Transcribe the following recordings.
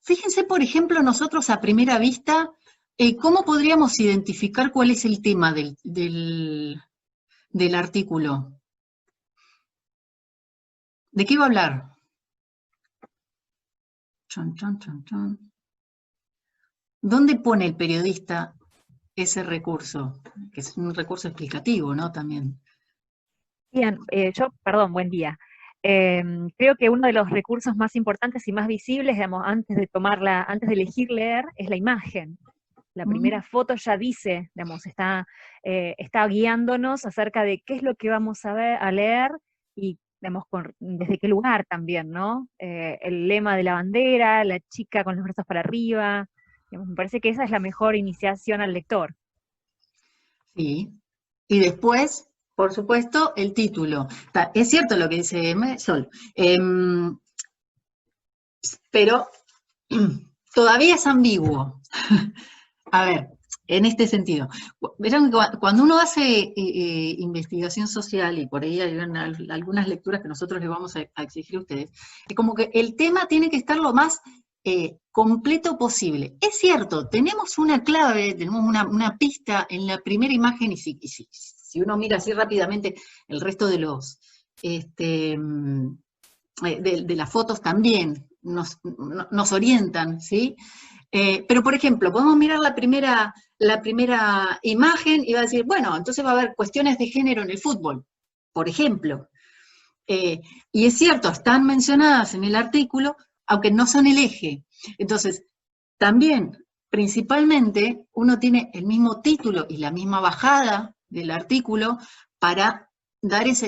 Fíjense, por ejemplo, nosotros a primera vista, ¿cómo podríamos identificar cuál es el tema del artículo? ¿De qué va a hablar? Chon, chon, chon, chon. ¿Dónde pone el periodista ese recurso? Que es un recurso explicativo, ¿no? También. Bien, perdón, buen día. Creo que uno de los recursos más importantes y más visibles, digamos, antes de elegir leer, es la imagen. La primera foto ya dice, digamos, está guiándonos acerca de qué es lo que vamos a leer y, digamos, desde qué lugar también, ¿no? El lema de la bandera, la chica con los brazos para arriba, digamos, me parece que esa es la mejor iniciación al lector. Sí. Y después, por supuesto, el título. Es cierto lo que dice Sol, pero todavía es ambiguo. A ver, en este sentido. Verán, cuando uno hace investigación social, y por ahí hay algunas lecturas que nosotros les vamos a exigir a ustedes, es como que el tema tiene que estar lo más completo posible. Es cierto, tenemos una clave, tenemos una pista en la primera imagen, y si uno mira así rápidamente el resto de los de las fotos también nos orientan, ¿sí? Pero, por ejemplo, podemos mirar la primera imagen y va a decir, bueno, entonces va a haber cuestiones de género en el fútbol, por ejemplo. Y es cierto, están mencionadas en el artículo, aunque no son el eje. Entonces, también, principalmente, uno tiene el mismo título y la misma bajada del artículo para dar esa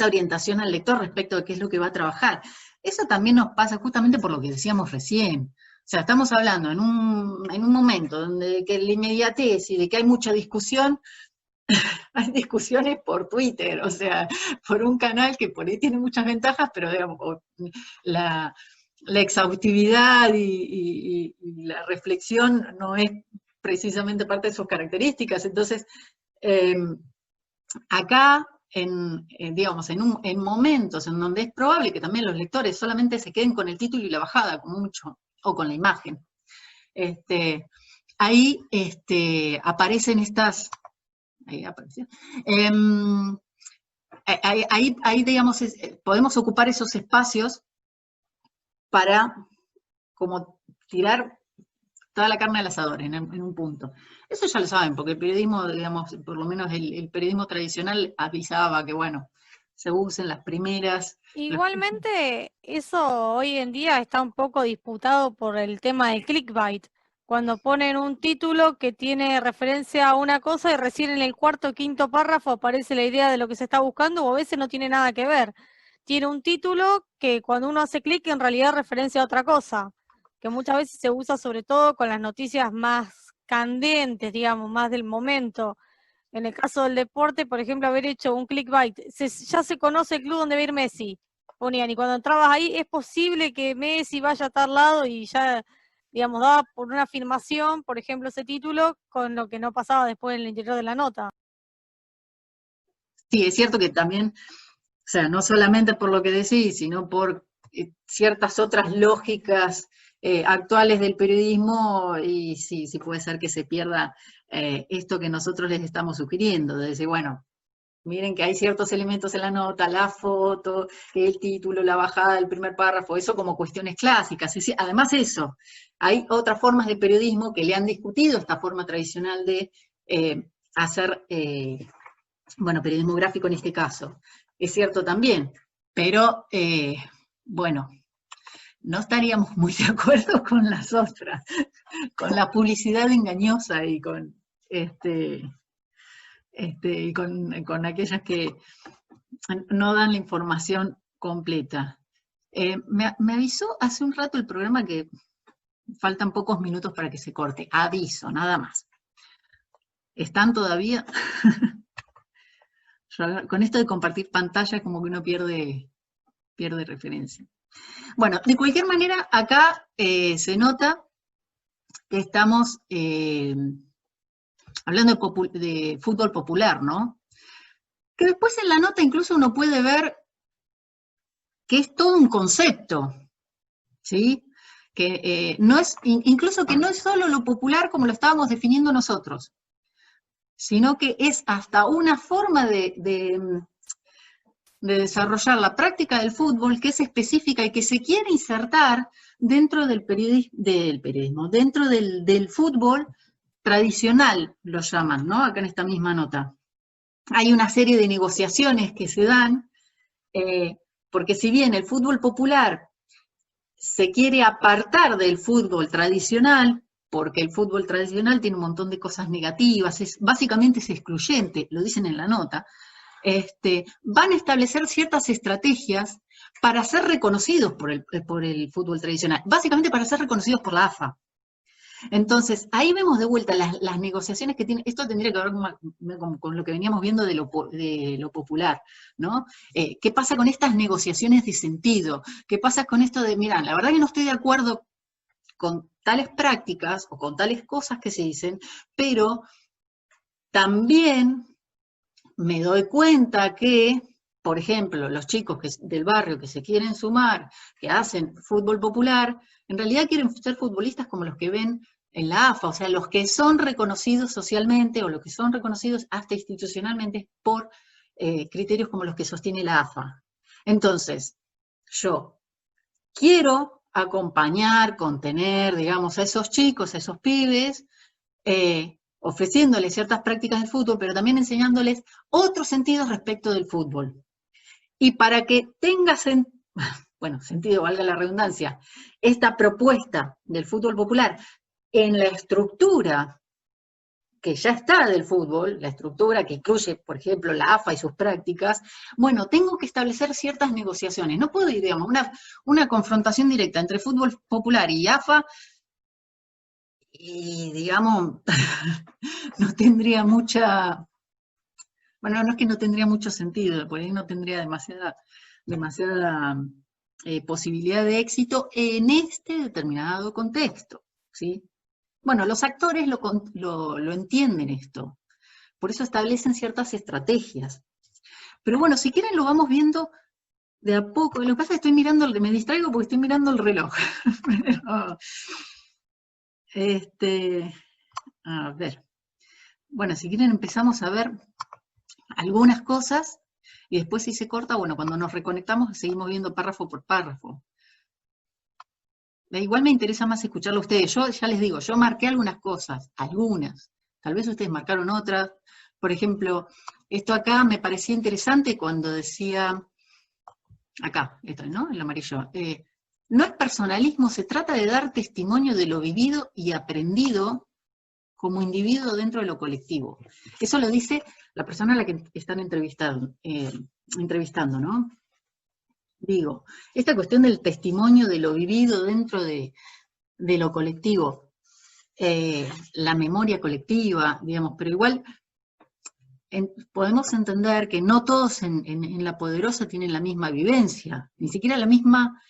orientación al lector respecto de qué es lo que va a trabajar. Eso también nos pasa justamente por lo que decíamos recién. O sea, estamos hablando en un momento donde que la inmediatez y de que hay mucha discusión, hay discusiones por Twitter, o sea, por un canal que por ahí tiene muchas ventajas, pero digamos, la, la exhaustividad y la reflexión no es precisamente parte de sus características. Entonces, acá, digamos, en momentos en donde es probable que también los lectores solamente se queden con el título y la bajada, como mucho, o con la imagen, ahí aparecen estas, ahí apareció, ahí digamos, podemos ocupar esos espacios para como tirar toda la carne al asador en un punto. Eso ya lo saben, porque el periodismo, digamos, por lo menos el periodismo tradicional avisaba que, bueno, se usen las primeras. Igualmente, eso hoy en día está un poco disputado por el tema del clickbait, cuando ponen un título que tiene referencia a una cosa y recién en el cuarto o quinto párrafo aparece la idea de lo que se está buscando, o a veces no tiene nada que ver. Tiene un título que cuando uno hace clic en realidad referencia a otra cosa, que muchas veces se usa sobre todo con las noticias más candentes, digamos, más del momento. En el caso del deporte, por ejemplo, haber hecho un clickbait, ya se conoce el club donde va a ir Messi, ponían, y cuando entrabas ahí, es posible que Messi vaya a tal lado y ya, digamos, daba por una afirmación, por ejemplo, ese título, con lo que no pasaba después en el interior de la nota. Sí, es cierto que también, o sea, no solamente por lo que decís, sino por ciertas otras lógicas actuales del periodismo, y sí, sí puede ser que se pierda esto que nosotros les estamos sugiriendo, de decir, bueno, miren que hay ciertos elementos en la nota, la foto, el título, la bajada del primer párrafo, eso como cuestiones clásicas. Además eso, hay otras formas de periodismo que le han discutido esta forma tradicional de hacer, bueno, periodismo gráfico en este caso. Es cierto también, pero bueno, no estaríamos muy de acuerdo con las otras, con la publicidad engañosa y con y con aquellas que no dan la información completa. Me avisó hace un rato el programa que faltan pocos minutos para que se corte. Aviso, nada más. ¿Están todavía? Con esto de compartir pantalla como que uno pierde referencia. Bueno, de cualquier manera, acá se nota que estamos hablando de fútbol popular, ¿no? Que después en la nota incluso uno puede ver que es todo un concepto. ¿sí? Que no es, incluso que no es solo lo popular como lo estábamos definiendo nosotros, sino que es hasta una forma de desarrollar la práctica del fútbol que es específica y que se quiere insertar dentro del periodismo, dentro del fútbol tradicional, lo llaman, ¿no? Acá en esta misma nota. Hay una serie de negociaciones que se dan, porque si bien el fútbol popular se quiere apartar del fútbol tradicional, porque el fútbol tradicional tiene un montón de cosas negativas, básicamente es excluyente, lo dicen en la nota, van a establecer ciertas estrategias para ser reconocidos por el fútbol tradicional, básicamente para ser reconocidos por la AFA. Entonces, ahí vemos de vuelta las negociaciones que tiene, esto tendría que ver con lo que veníamos viendo de lo popular, ¿no? ¿Qué pasa con estas negociaciones de sentido? ¿Qué pasa con esto de, mirá, la verdad que no estoy de acuerdo con tales prácticas o con tales cosas que se dicen, pero también me doy cuenta que, por ejemplo, los chicos del barrio que se quieren sumar, que hacen fútbol popular, en realidad quieren ser futbolistas como los que ven en la AFA, o sea, los que son reconocidos socialmente o los que son reconocidos hasta institucionalmente por criterios como los que sostiene la AFA. Entonces, yo quiero acompañar, contener, digamos, a esos chicos, a esos pibes, ofreciéndoles ciertas prácticas de fútbol, pero también enseñándoles otros sentidos respecto del fútbol. Y para que tenga sentido, valga la redundancia, esta propuesta del fútbol popular en la estructura que ya está del fútbol, la estructura que incluye, por ejemplo, la AFA y sus prácticas, bueno, tengo que establecer ciertas negociaciones. No puedo ir, digamos, una confrontación directa entre fútbol popular y AFA, y, digamos, no tendría mucha, bueno, no es que no tendría mucho sentido, por ahí no tendría demasiada posibilidad de éxito en este determinado contexto, ¿sí? Bueno, los actores lo entienden esto, por eso establecen ciertas estrategias. Pero bueno, si quieren lo vamos viendo de a poco. Lo que pasa es que me distraigo porque estoy mirando el reloj. A ver. Bueno, si quieren empezamos a ver algunas cosas y después si se corta, bueno, cuando nos reconectamos seguimos viendo párrafo por párrafo. Igual me interesa más escucharlo a ustedes. Yo ya les digo, yo marqué algunas cosas, algunas. Tal vez ustedes marcaron otras. Por ejemplo, esto acá me parecía interesante cuando decía, acá, esto, ¿no? El amarillo. No es personalismo, se trata de dar testimonio de lo vivido y aprendido como individuo dentro de lo colectivo. Eso lo dice la persona a la que están entrevistando, ¿no? Digo, esta cuestión del testimonio de lo vivido dentro de lo colectivo, la memoria colectiva, digamos, pero igual podemos entender que no todos en La Poderosa tienen la misma vivencia, ni siquiera la misma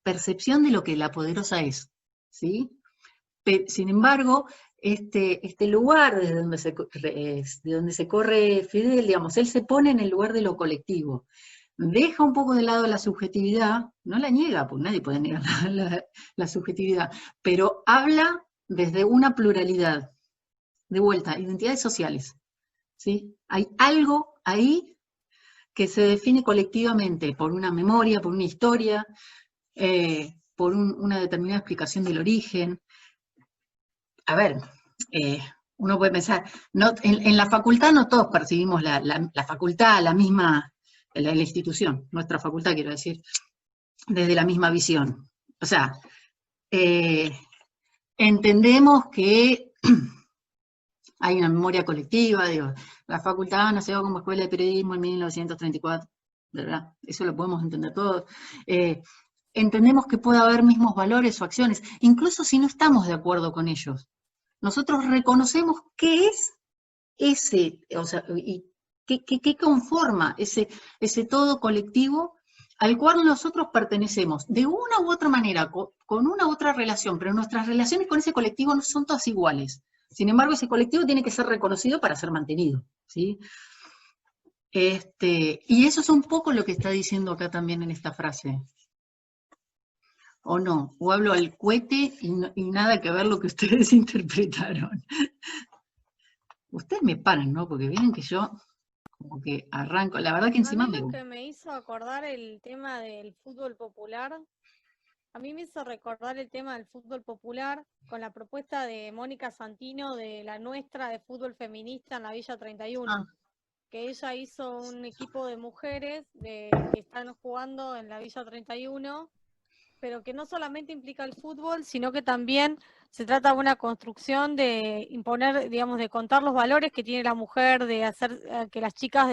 percepción de lo que La Poderosa es, ¿sí? Sin embargo, este lugar de donde se corre Fidel, digamos, él se pone en el lugar de lo colectivo. Deja un poco de lado la subjetividad, no la niega, porque nadie puede negar la subjetividad, pero habla desde una pluralidad. De vuelta, identidades sociales, ¿sí? Hay algo ahí que se define colectivamente por una memoria, por una historia, por una determinada explicación del origen. A ver, uno puede pensar, en la facultad no todos percibimos la facultad, la misma, la institución, nuestra facultad quiero decir, desde la misma visión. O sea, entendemos que hay una memoria colectiva, digo, la facultad nació como escuela de periodismo en 1934, ¿verdad? Eso lo podemos entender todos. Entendemos que puede haber mismos valores o acciones, incluso si no estamos de acuerdo con ellos. Nosotros reconocemos qué es ese, o sea, y qué conforma ese todo colectivo al cual nosotros pertenecemos, de una u otra manera, con una u otra relación, pero nuestras relaciones con ese colectivo no son todas iguales. Sin embargo, ese colectivo tiene que ser reconocido para ser mantenido, ¿sí? Y eso es un poco lo que está diciendo acá también en esta frase. o no, o hablo al cohete y nada que ver lo que ustedes interpretaron. Ustedes me paran, ¿no? Porque vienen que yo como que arranco, la verdad que A encima mí me lo gusta. que me hizo acordar el tema del fútbol popular, a mí me hizo recordar el tema del fútbol popular con la propuesta de Mónica Santino de la nuestra de fútbol feminista en la Villa 31, que ella hizo un equipo de mujeres que están jugando en la Villa 31, pero que no solamente implica el fútbol, sino que también se trata de una construcción de imponer, digamos, de contar los valores que tiene la mujer, de hacer que las chicas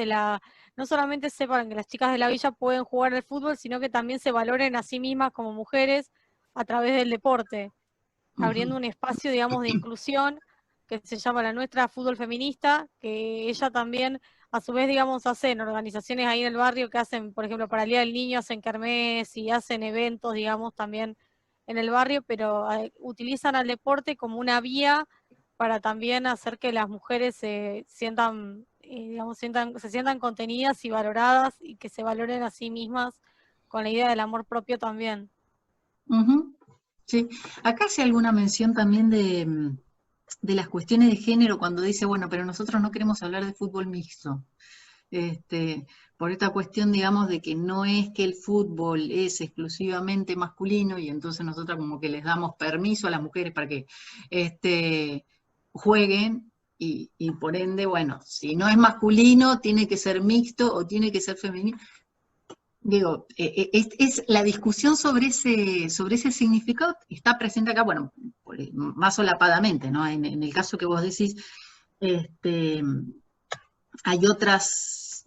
no solamente sepan que las chicas de la villa pueden jugar al fútbol, sino que también se valoren a sí mismas como mujeres a través del deporte, abriendo un espacio, digamos, de inclusión que se llama la nuestra fútbol feminista, que ella también, a su vez, digamos, hacen organizaciones ahí en el barrio que hacen, por ejemplo, para el Día del Niño, hacen kermés y hacen eventos, digamos, también en el barrio, pero utilizan al deporte como una vía para también hacer que las mujeres se sientan, digamos, se sientan contenidas y valoradas y que se valoren a sí mismas con la idea del amor propio también. Ujú, sí, acá hace alguna mención también de las cuestiones de género cuando dice, bueno, pero nosotros no queremos hablar de fútbol mixto. Por esta cuestión, digamos, de que no es que el fútbol es exclusivamente masculino y entonces nosotros como que les damos permiso a las mujeres para que jueguen y por ende, bueno, si no es masculino, tiene que ser mixto o tiene que ser femenino. Digo, es la discusión sobre ese significado está presente acá, bueno, más solapadamente, ¿no? En el caso que vos decís, este, hay otras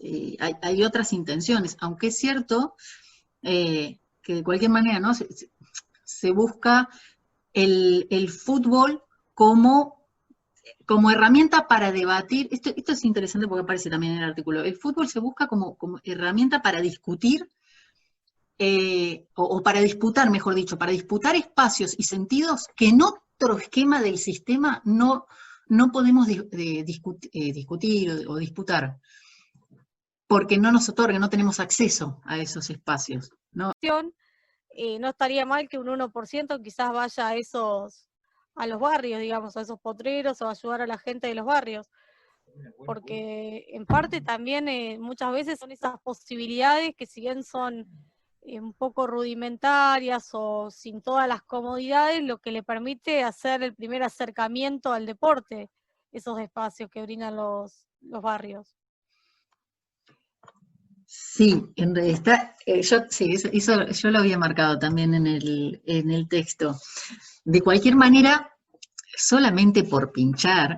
intenciones, aunque es cierto que de cualquier manera, ¿no? Se busca el fútbol como herramienta para debatir, esto es interesante porque aparece también en el artículo, el fútbol se busca como herramienta para discutir, o para disputar, mejor dicho, para disputar espacios y sentidos que en otro esquema del sistema no podemos discutir o disputar, porque no nos otorga, no tenemos acceso a esos espacios, ¿no? No estaría mal que un 1% quizás vaya a los barrios, digamos, a esos potreros o ayudar a la gente de los barrios, porque en parte también muchas veces son esas posibilidades que si bien son un poco rudimentarias o sin todas las comodidades, lo que le permite hacer el primer acercamiento al deporte, esos espacios que brindan los barrios. Sí, en realidad eso yo lo había marcado también en el texto. De cualquier manera, solamente por pinchar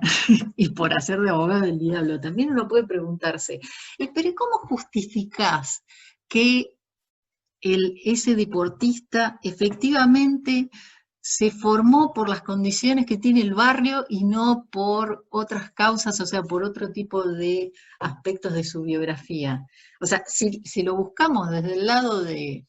y por hacer de abogado del diablo, también uno puede preguntarse, pero ¿cómo justificás que ese deportista efectivamente se formó por las condiciones que tiene el barrio y no por otras causas, o sea, por otro tipo de aspectos de su biografía? O sea, si lo buscamos desde el lado de...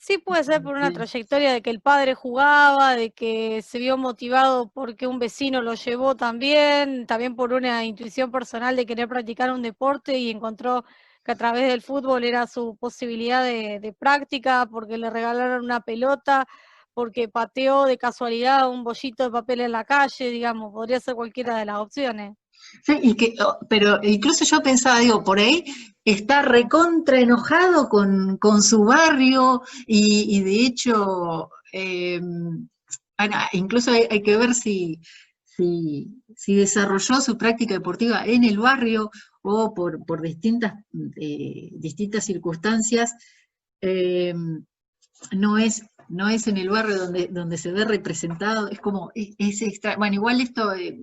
Sí, puede ser por una trayectoria de que el padre jugaba, de que se vio motivado porque un vecino lo llevó también por una intuición personal de querer practicar un deporte y encontró que a través del fútbol era su posibilidad de práctica, porque le regalaron una pelota, porque pateó de casualidad un bollito de papel en la calle, digamos, podría ser cualquiera de las opciones. Sí, pero incluso yo pensaba, digo, por ahí está recontra enojado con su barrio y de hecho, bueno, incluso hay que ver si desarrolló su práctica deportiva en el barrio o por distintas circunstancias, no es en el barrio donde se ve representado, es como, es extra, bueno, igual este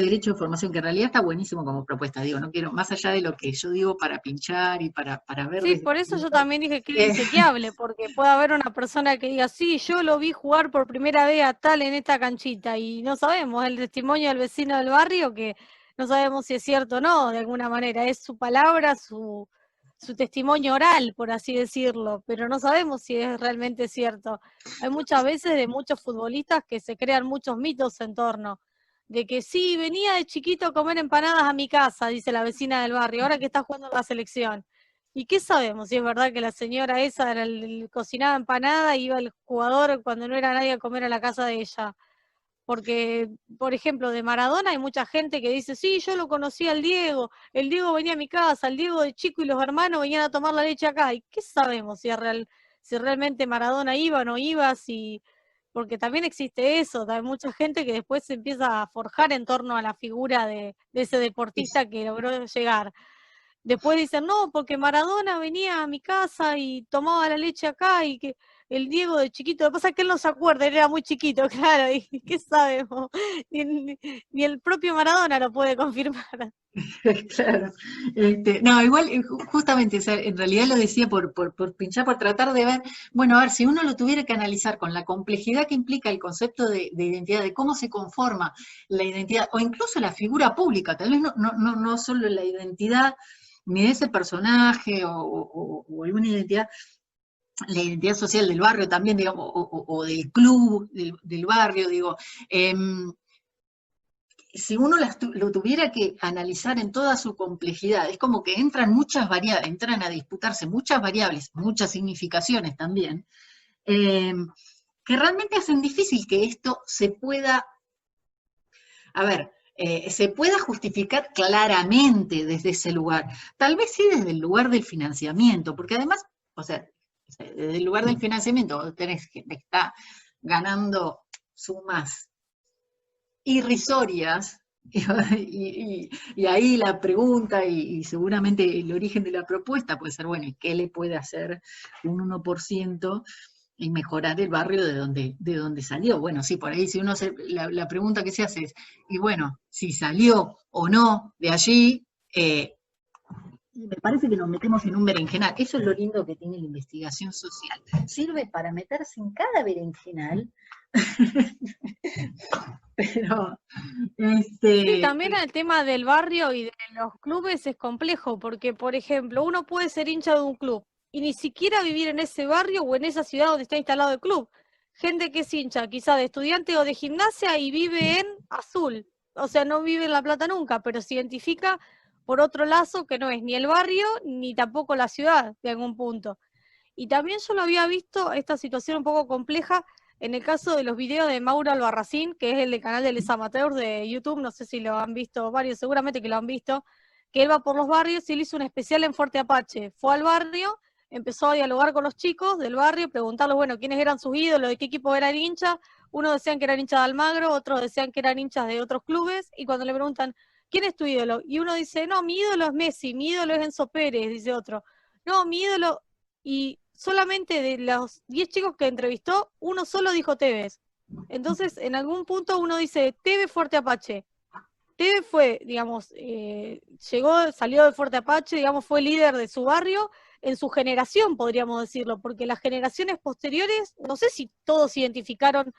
derecho de información, que en realidad está buenísimo como propuesta, digo, no quiero, más allá de lo que yo digo para pinchar y para ver Sí, desde... por eso yo también dije que es inchequeable, porque puede haber una persona que diga, sí, yo lo vi jugar por primera vez a tal en esta canchita, y no sabemos, el testimonio del vecino del barrio, que no sabemos si es cierto o no, de alguna manera, es su palabra, su testimonio oral, por así decirlo, pero no sabemos si es realmente cierto. Hay muchas veces de muchos futbolistas que se crean muchos mitos en torno, de que sí, venía de chiquito a comer empanadas a mi casa, dice la vecina del barrio, ahora que está jugando en la selección. ¿Y qué sabemos? Si es verdad que la señora esa era cocinaba empanada y iba el jugador cuando no era nadie a comer a la casa de ella. Porque, por ejemplo, de Maradona hay mucha gente que dice, sí, yo lo conocí al Diego, el Diego venía a mi casa, el Diego de chico y los hermanos venían a tomar la leche acá. ¿Y qué sabemos si realmente Maradona iba o no iba? Porque también existe eso, hay mucha gente que después se empieza a forjar en torno a la figura de ese deportista que logró llegar. Después dicen, no, porque Maradona venía a mi casa y tomaba la leche acá y que el Diego de chiquito, lo que pasa es que él no se acuerda, él era muy chiquito, claro, y qué sabemos, ni el propio Maradona lo puede confirmar. Claro. No, igual, justamente, o sea, en realidad lo decía por pinchar, por tratar de ver, bueno, a ver, si uno lo tuviera que analizar con la complejidad que implica el concepto de identidad, de cómo se conforma la identidad, o incluso la figura pública, tal vez no solo la identidad ni de ese personaje o alguna identidad, la identidad social del barrio también, digamos, o del club, del barrio, digo, si uno lo tuviera que analizar en toda su complejidad, es como que entran muchas variables, entran a disputarse muchas variables, muchas significaciones también, que realmente hacen difícil que esto se pueda, a ver, se pueda justificar claramente desde ese lugar. Tal vez sí desde el lugar del financiamiento, porque además, o sea, desde el lugar del financiamiento tenés gente que está ganando sumas irrisorias, y ahí la pregunta y seguramente el origen de la propuesta puede ser, bueno, ¿y qué le puede hacer un 1% y mejorar el barrio de donde salió? Bueno, sí, por ahí si uno la pregunta que se hace es, y bueno, si salió o no de allí, me parece que nos metemos en un berenjenal. Eso es lo lindo que tiene la investigación social. Sirve para meterse en cada berenjenal, pero Sí, también el tema del barrio y de los clubes es complejo, porque, por ejemplo, uno puede ser hincha de un club y ni siquiera vivir en ese barrio o en esa ciudad donde está instalado el club. Gente que es hincha, quizá de estudiante o de gimnasia y vive en Azul. O sea, no vive en La Plata nunca, pero se identifica por otro lazo que no es ni el barrio ni tampoco la ciudad de algún punto. Y también yo lo había visto, esta situación un poco compleja, en el caso de los videos de Mauro Albarracín, que es el del canal de Les Amateurs de YouTube, no sé si lo han visto varios, seguramente que lo han visto, que él va por los barrios y él hizo un especial en Fuerte Apache. Fue al barrio, empezó a dialogar con los chicos del barrio, preguntarles, bueno, quiénes eran sus ídolos, de qué equipo eran hinchas. Unos decían que eran hinchas de Almagro, otros decían que eran hinchas de otros clubes, y cuando le preguntan, ¿quién es tu ídolo? Y uno dice, no, mi ídolo es Messi, mi ídolo es Enzo Pérez, dice otro. No, mi ídolo, y solamente de los 10 chicos que entrevistó, uno solo dijo Tevez. Entonces, en algún punto uno dice, Tevez Fuerte Apache. Tevez fue, digamos, salió de Fuerte Apache, digamos, fue líder de su barrio en su generación, podríamos decirlo, porque las generaciones posteriores, no sé si todos identificaron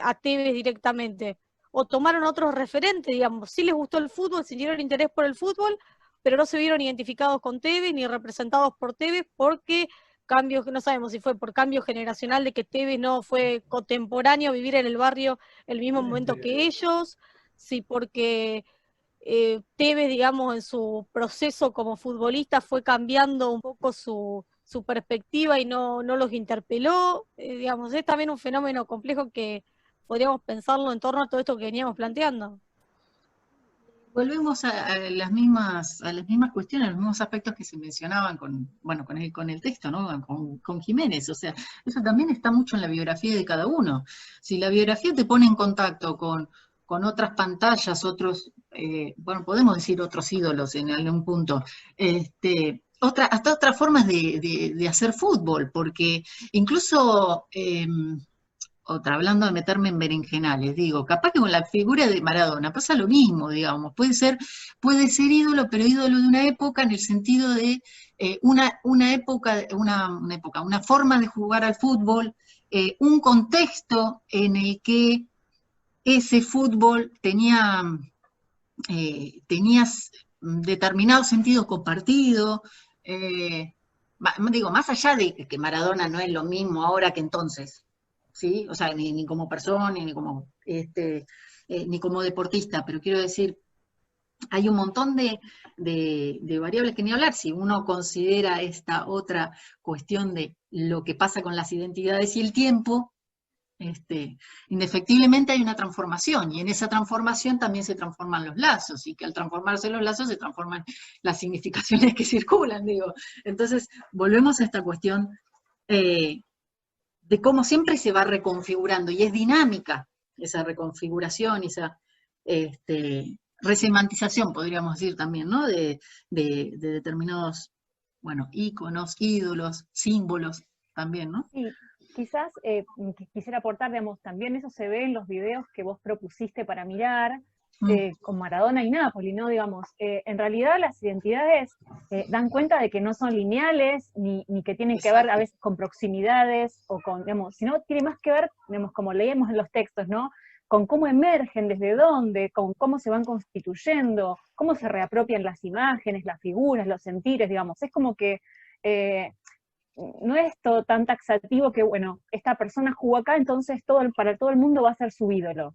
a Tevez directamente, o tomaron otros referentes, digamos, sí les gustó el fútbol, sintieron interés por el fútbol, pero no se vieron identificados con Tevez ni representados por Tevez porque cambios, no sabemos si fue por cambio generacional de que Tevez no fue contemporáneo a vivir en el barrio el mismo momento que ellos, sí, porque Tevez, digamos, en su proceso como futbolista fue cambiando un poco su perspectiva y no los interpeló. Digamos, es también un fenómeno complejo que podríamos pensarlo en torno a todo esto que veníamos planteando. volvemos a las mismas cuestiones, a los mismos aspectos que se mencionaban bueno, con el texto, ¿no? Con Jiménez. O sea, eso también está mucho en la biografía de cada uno. Si la biografía te pone en contacto con otras pantallas, otros, bueno, podemos decir otros ídolos en algún punto, hasta otras formas de hacer fútbol, porque incluso hablando de meterme en berenjenales, digo, capaz que con la figura de Maradona pasa lo mismo, digamos, puede ser ídolo, pero ídolo de una época en el sentido de una forma de jugar al fútbol, un contexto en el que ese fútbol tenía determinado sentido compartido, digo, más allá de que Maradona no es lo mismo ahora que entonces, ¿sí? O sea, ni como persona, ni como deportista, pero quiero decir, hay un montón de variables que ni hablar. Si uno considera esta otra cuestión de lo que pasa con las identidades y el tiempo, indefectiblemente hay una transformación, y en esa transformación también se transforman los lazos, y que al transformarse los lazos se transforman las significaciones que circulan, digo. Entonces, volvemos a esta cuestión de cómo siempre se va reconfigurando, y es dinámica esa reconfiguración, esa resemantización, podríamos decir también, ¿no? De determinados, bueno, íconos, ídolos, símbolos también, ¿no? Sí, quizás quisiera aportar, digamos, también eso se ve en los videos que vos propusiste para mirar, con Maradona y Napoli, ¿no? Digamos, en realidad las identidades dan cuenta de que no son lineales, ni que tienen que ver a veces con proximidades, o con, digamos, sino tiene más que ver, digamos, como leemos en los textos, ¿no? Con cómo emergen, desde dónde, con cómo se van constituyendo, cómo se reapropian las imágenes, las figuras, los sentires, digamos. Es como que no es todo tan taxativo que, bueno, esta persona jugó acá, entonces para todo el mundo va a ser su ídolo.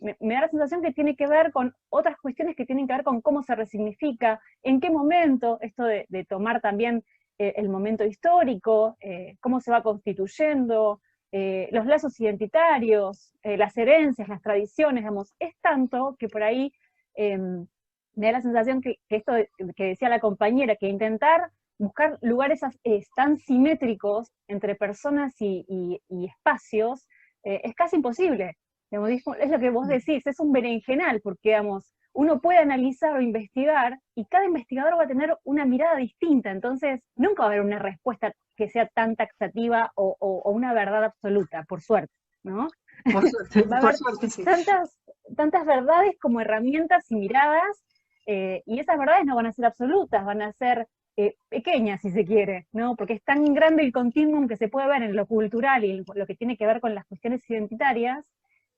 Me da la sensación que tiene que ver con otras cuestiones que tienen que ver con cómo se resignifica, en qué momento, esto de tomar también el momento histórico, cómo se va constituyendo, los lazos identitarios, las herencias, las tradiciones, digamos, es tanto que por ahí me da la sensación que esto que decía la compañera, que intentar buscar lugares tan simétricos entre personas y espacios es casi imposible. Digamos, es lo que vos decís, es un berenjenal, porque digamos, uno puede analizar o investigar, y cada investigador va a tener una mirada distinta, entonces nunca va a haber una respuesta que sea tan taxativa o una verdad absoluta, por suerte, ¿no? Por suerte, Va a por haber suerte, sí. tantas verdades como herramientas y miradas, y esas verdades no van a ser absolutas, van a ser pequeñas, si se quiere, ¿no? Porque es tan grande el continuum que se puede ver en lo cultural y en lo que tiene que ver con las cuestiones identitarias,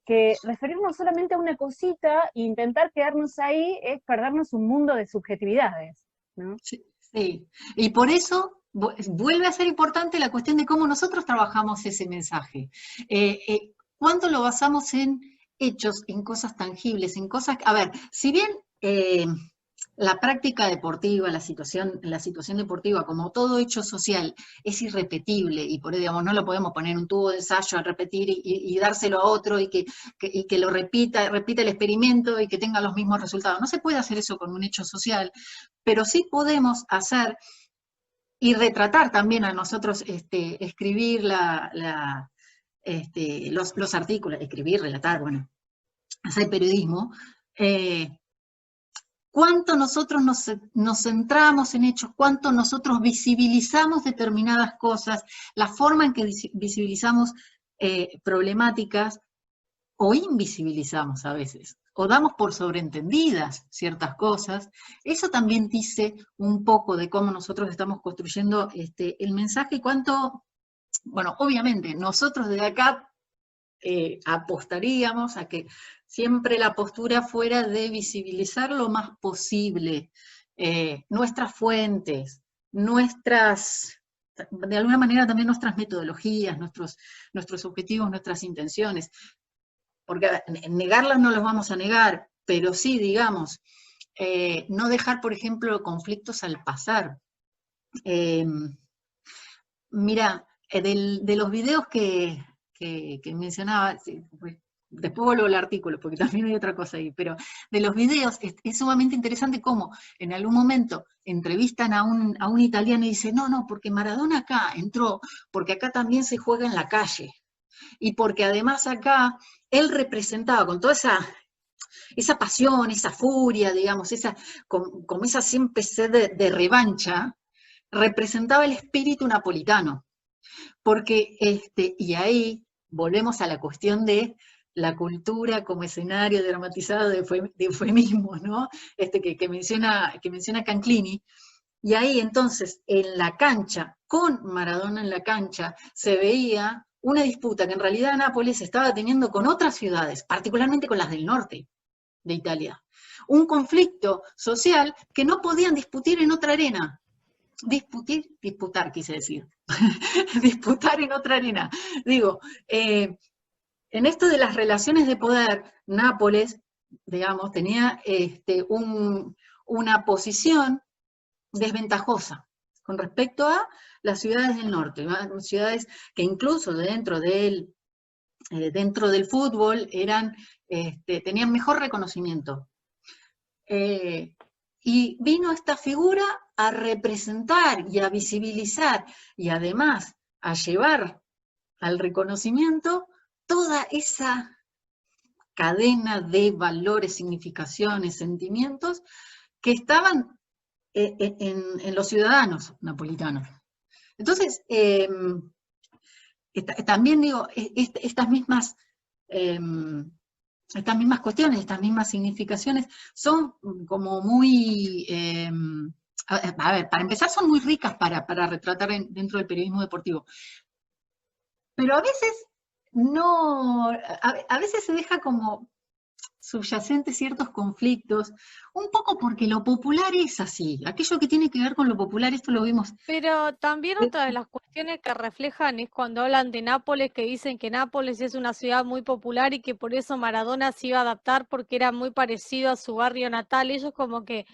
que referirnos solamente a una cosita e intentar quedarnos ahí es perdernos un mundo de subjetividades, ¿no? Sí, sí. Y por eso vuelve a ser importante la cuestión de cómo nosotros trabajamos ese mensaje. ¿Cuánto lo basamos en hechos, en cosas tangibles, en cosas... A ver, si bien la práctica deportiva, la situación deportiva, como todo hecho social, es irrepetible, y por eso, digamos, no lo podemos poner en un tubo de ensayo a repetir y dárselo a otro, y que lo repita el experimento y que tenga los mismos resultados. No se puede hacer eso con un hecho social, pero sí podemos hacer y retratar también a nosotros, escribir los artículos, escribir, relatar, bueno, hacer periodismo. Cuánto nosotros nos centramos en hechos, cuánto nosotros visibilizamos determinadas cosas, la forma en que visibilizamos problemáticas, o invisibilizamos a veces, o damos por sobreentendidas ciertas cosas. Eso también dice un poco de cómo nosotros estamos construyendo el mensaje, y cuánto, bueno, obviamente, nosotros desde acá apostaríamos a que siempre la postura fuera de visibilizar lo más posible nuestras fuentes, de alguna manera también nuestras metodologías, nuestros objetivos, nuestras intenciones, porque negarlas no los vamos a negar, pero sí, digamos, no dejar, por ejemplo, conflictos al pasar. Mira, de los videos que mencionaba, después vuelvo al artículo, porque también hay otra cosa ahí, pero de los videos es sumamente interesante cómo en algún momento entrevistan a un italiano y dice, no, porque Maradona acá entró, porque acá también se juega en la calle, y porque además acá él representaba con toda esa pasión, esa furia, digamos, como esa siempre sed de revancha, representaba el espíritu napolitano. Porque, y ahí volvemos a la cuestión de la cultura como escenario dramatizado de eufemismos, ¿no? Que menciona Canclini. Y ahí entonces, en la cancha, con Maradona en la cancha, se veía una disputa que en realidad Nápoles estaba teniendo con otras ciudades, particularmente con las del norte de Italia. Un conflicto social que no podían discutir en otra arena. Disputar quise decir. Disputar en otra arena. Digo, en esto de las relaciones de poder, Nápoles digamos, tenía una posición desventajosa con respecto a las ciudades del norte, ¿no? Ciudades que incluso dentro del fútbol tenían mejor reconocimiento. Y vino esta figura a representar y a visibilizar y además a llevar al reconocimiento toda esa cadena de valores, significaciones, sentimientos que estaban en los ciudadanos napolitanos. Entonces, también digo, estas mismas cuestiones, estas mismas significaciones son como muy, a ver, para empezar son muy ricas para retratar dentro del periodismo deportivo, pero a veces no, a veces se deja como subyacentes ciertos conflictos, un poco porque lo popular es así, aquello que tiene que ver con lo popular, esto lo vimos. Pero también otra de las cuestiones que reflejan es cuando hablan de Nápoles, que dicen que Nápoles es una ciudad muy popular y que por eso Maradona se iba a adaptar porque era muy parecido a su barrio natal. Ellos como que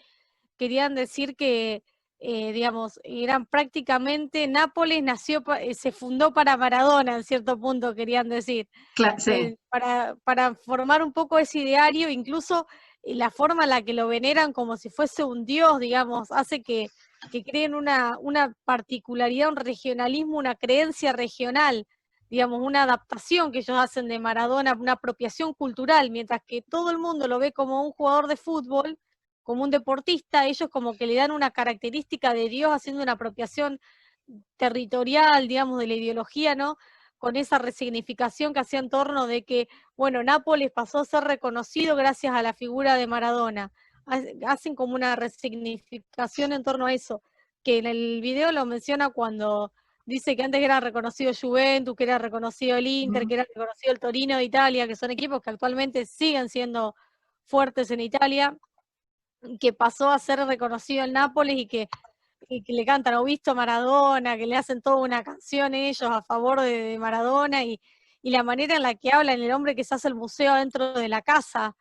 querían decir que, digamos, eran prácticamente, Nápoles se fundó para Maradona, en cierto punto querían decir, Claro, sí. para formar un poco ese ideario, incluso la forma en la que lo veneran como si fuese un dios, digamos, hace que creen una particularidad, un regionalismo, una creencia regional, digamos, una adaptación que ellos hacen de Maradona, una apropiación cultural, mientras que todo el mundo lo ve como un jugador de fútbol, como un deportista, ellos como que le dan una característica de Dios haciendo una apropiación territorial, digamos, de la ideología, ¿no? Con esa resignificación que hacía en torno de que, bueno, Nápoles pasó a ser reconocido gracias a la figura de Maradona. Hacen como una resignificación en torno a eso, que en el video lo menciona cuando dice que antes era reconocido Juventus, que era reconocido el Inter, que era reconocido el Torino de Italia, que son equipos que actualmente siguen siendo fuertes en Italia, que pasó a ser reconocido en Nápoles y que le cantan "Ho visto Maradona", que le hacen toda una canción ellos a favor de Maradona, y la manera en la que hablan, el hombre que se hace el museo dentro de la casa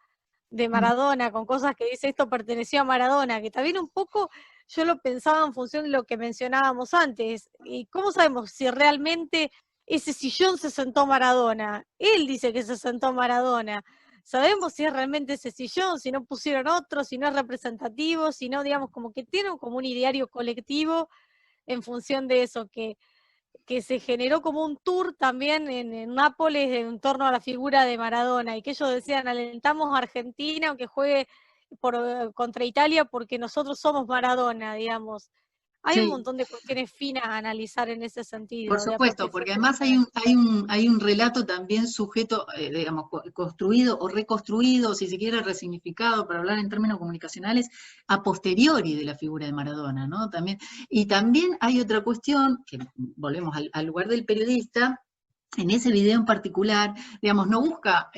de Maradona, con cosas que dice esto perteneció a Maradona, que también un poco yo lo pensaba en función de lo que mencionábamos antes. ¿Y cómo sabemos si realmente ese sillón se sentó Maradona? Él dice que se sentó Maradona. Sabemos si es realmente ese sillón, si no pusieron otro, si no es representativo, si no, digamos, como que tiene como un ideario colectivo en función de eso, que se generó como un tour también en Nápoles en torno a la figura de Maradona, y que ellos decían, alentamos a Argentina aunque juegue contra Italia porque nosotros somos Maradona, digamos. Hay un Sí, montón de cuestiones finas a analizar en ese por sentido, de supuesto, apropiación porque además cultural. hay un relato también sujeto, digamos, construido o reconstruido, si se quiere resignificado, para hablar en términos comunicacionales, a posteriori de la figura de Maradona, ¿no? También, y también hay otra cuestión, que volvemos al lugar del periodista, en ese video en particular, digamos, no busca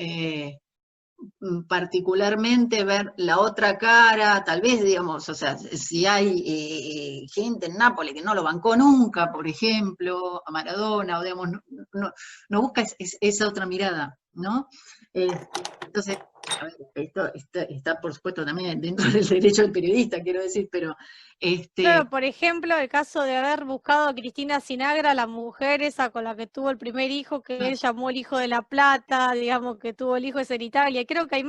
particularmente ver la otra cara, tal vez, digamos, o sea, si hay gente en Nápoles que no lo bancó nunca, por ejemplo, a Maradona, o digamos, no busca esa otra mirada, ¿no? Entonces, a ver, esto está por supuesto también dentro del derecho del periodista, quiero decir, pero Claro, por ejemplo, el caso de haber buscado a Cristina Sinagra, la mujer esa con la que tuvo el primer hijo, que él llamó el hijo de La Plata, digamos, que tuvo el hijo ese en Italia. Creo que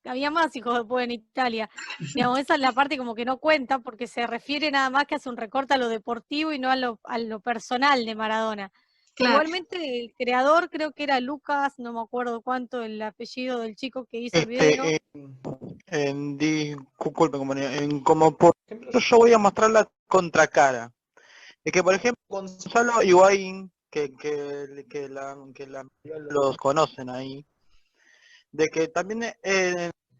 había más hijos después en Italia. Digamos, esa es la parte como que no cuenta, porque se refiere nada más que hace un recorte a lo deportivo y no a lo personal de Maradona. claro, Igualmente, el creador creo que era Lucas, no me acuerdo cuánto el apellido del chico que hizo el video. Disculpe, compañero, como por ejemplo, yo voy a mostrar la contracara. Es que, por ejemplo, Gonzalo Higuaín, que la mayoría los conocen ahí, de que también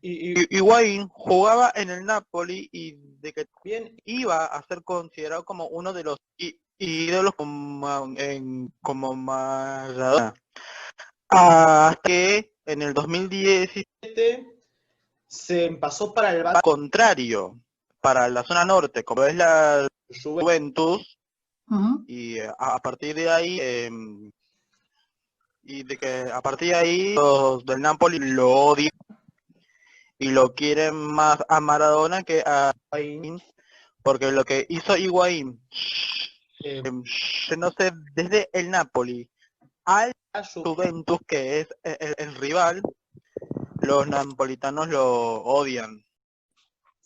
Higuaín jugaba en el Napoli y de que también iba a ser considerado como uno de los ídolos como Maradona. Hasta que en el 2017 se pasó para el bando contrario, para la zona norte, como es la Juventus, y a partir de ahí, los del Napoli lo odian, y lo quieren más a Maradona que a Higuaín, porque lo que hizo Higuaín, no sé, desde el Napoli al Juventus, que es el rival, los napolitanos lo odian.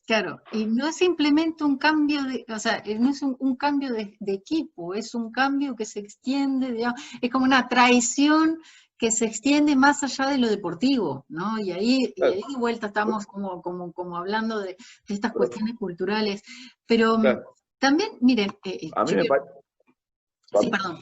Claro, y no es simplemente un cambio o sea, no es un cambio de equipo, es un cambio que se extiende, digamos, es como una traición que se extiende más allá de lo deportivo, ¿no? Y ahí de vuelta estamos como hablando de estas cuestiones culturales. Pero también, miren, A mí me parece... sí, perdón.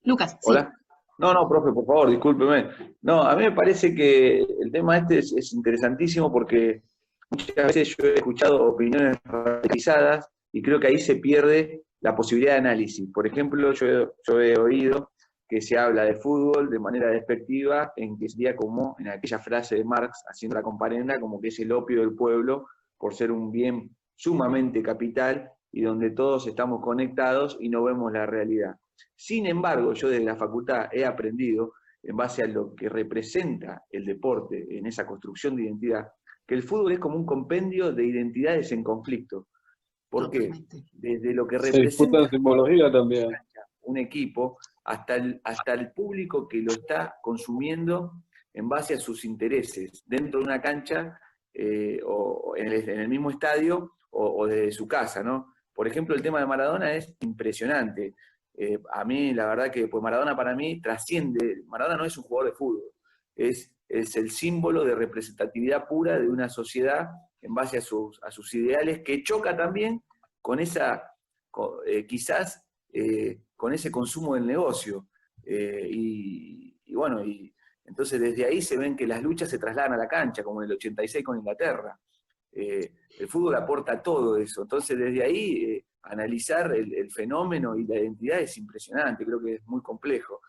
Lucas, sí. Hola. No, profe, por favor, discúlpeme. No, a mí me parece que el tema este es interesantísimo porque muchas veces yo he escuchado opiniones radicalizadas y creo que ahí se pierde la posibilidad de análisis. Por ejemplo, yo he oído que se habla de fútbol de manera despectiva, en que sería como en aquella frase de Marx, haciendo la comparenda, como que es el opio del pueblo, por ser un bien sumamente capital y donde todos estamos conectados y no vemos la realidad. Sin embargo, yo desde la facultad he aprendido, en base a lo que representa el deporte en esa construcción de identidad, que el fútbol es como un compendio de identidades en conflicto. ¿Por qué? Desde lo que representa simbología también. Un equipo, hasta el público que lo está consumiendo en base a sus intereses, dentro de una cancha o en el mismo estadio o desde su casa, ¿no? Por ejemplo, el tema de Maradona es impresionante. A mí, la verdad que pues Maradona para mí trasciende, Maradona no es un jugador de fútbol, es el símbolo de representatividad pura de una sociedad en base a sus ideales, que choca también con quizás con ese consumo del negocio. Bueno, entonces desde ahí se ven que las luchas se trasladan a la cancha, como en el 86 con Inglaterra. El fútbol aporta todo eso, entonces desde ahí analizar el fenómeno y la identidad es impresionante, creo que es muy complejo.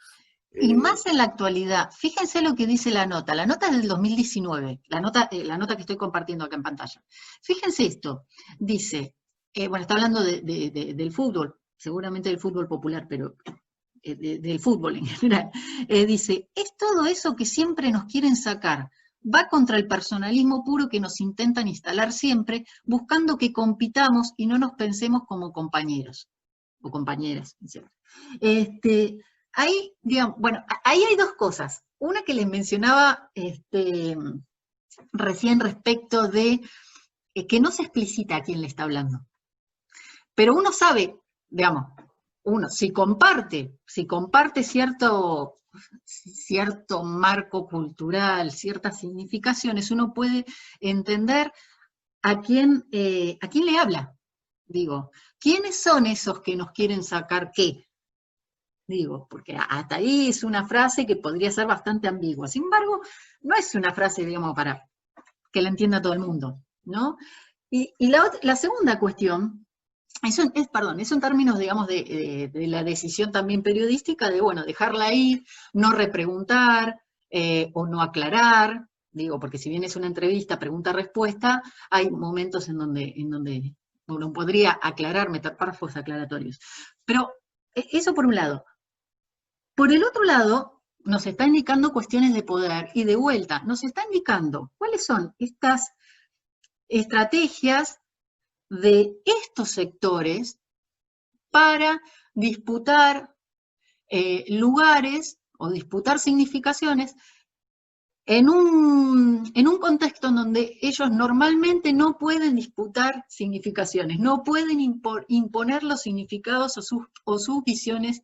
Y más en la actualidad, fíjense lo que dice la nota es del 2019, la nota que estoy compartiendo acá en pantalla. Fíjense esto, dice, bueno, está hablando del fútbol, seguramente del fútbol popular, pero del fútbol en general. Dice, es todo eso que siempre nos quieren sacar, va contra el personalismo puro que nos intentan instalar siempre, buscando que compitamos y no nos pensemos como compañeros, o compañeras. Ahí, digamos, bueno, ahí hay dos cosas. Una que les mencionaba recién respecto de que no se explicita a quién le está hablando. Pero uno sabe, digamos, si comparte cierto marco cultural, ciertas significaciones, uno puede entender a quién le habla. Digo, ¿quiénes son esos que nos quieren sacar qué? Digo, porque hasta ahí es una frase que podría ser bastante ambigua. Sin embargo, no es una frase, digamos, para que la entienda todo el mundo, ¿no? Y la segunda cuestión, eso en términos, digamos, de la decisión también periodística, de, bueno, dejarla ir, no repreguntar o no aclarar, digo, porque si bien es una entrevista, pregunta-respuesta, hay momentos en donde uno podría aclarar, meter párrafos aclaratorios. Pero eso por un lado. Por el otro lado, nos está indicando cuestiones de poder y de vuelta, nos está indicando cuáles son estas estrategias de estos sectores para disputar lugares o disputar significaciones en un contexto en donde ellos normalmente no pueden disputar significaciones, no pueden imponer los significados o sus visiones,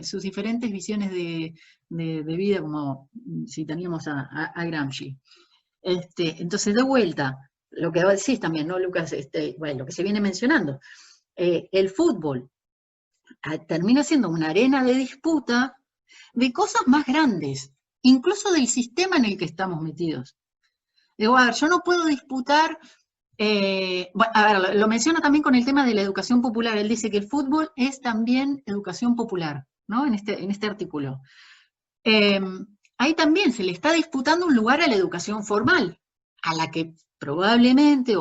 sus diferentes visiones de vida, como si teníamos a Gramsci. Entonces, de vuelta, lo que decís también, ¿no, Lucas? Bueno, lo que se viene mencionando, el fútbol termina siendo una arena de disputa de cosas más grandes, incluso del sistema en el que estamos metidos. Digo, a ver, yo no puedo disputar, a ver, lo menciona también con el tema de la educación popular, él dice que el fútbol es también educación popular, ¿no? En este artículo. Ahí también se le está disputando un lugar a la educación formal, a la que probablemente,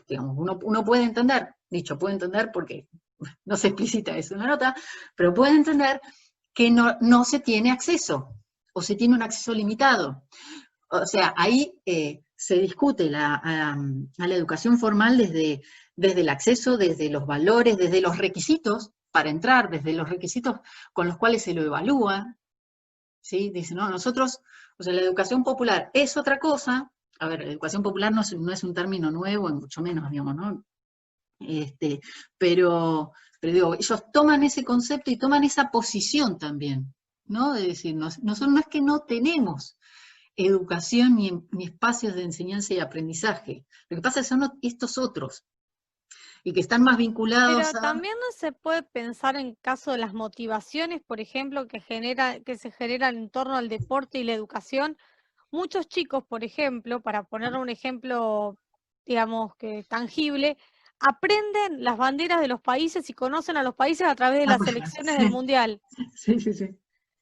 digamos, uno puede entender, puede entender porque no se explicita eso en la nota, pero puede entender que no se tiene acceso, o se tiene un acceso limitado. O sea, ahí se discute a la educación formal desde el acceso, desde los valores, desde los requisitos para entrar, desde los requisitos con los cuales se lo evalúa, ¿sí? Dice, no, nosotros, o sea, la educación popular es otra cosa. A ver, la educación popular no es un término nuevo, y mucho menos, digamos, ¿no? Pero digo, ellos toman ese concepto y toman esa posición también, ¿no? De decir, nosotros no es que no tenemos educación ni espacios de enseñanza y aprendizaje. Lo que pasa es que son estos otros, y que están más vinculados Pero a... también no se puede pensar en caso de las motivaciones, por ejemplo, que se generan en torno al deporte y la educación. Muchos chicos, por ejemplo, para poner un ejemplo, digamos que tangible, aprenden las banderas de los países y conocen a los países a través de las selecciones del Mundial. Sí, sí, sí.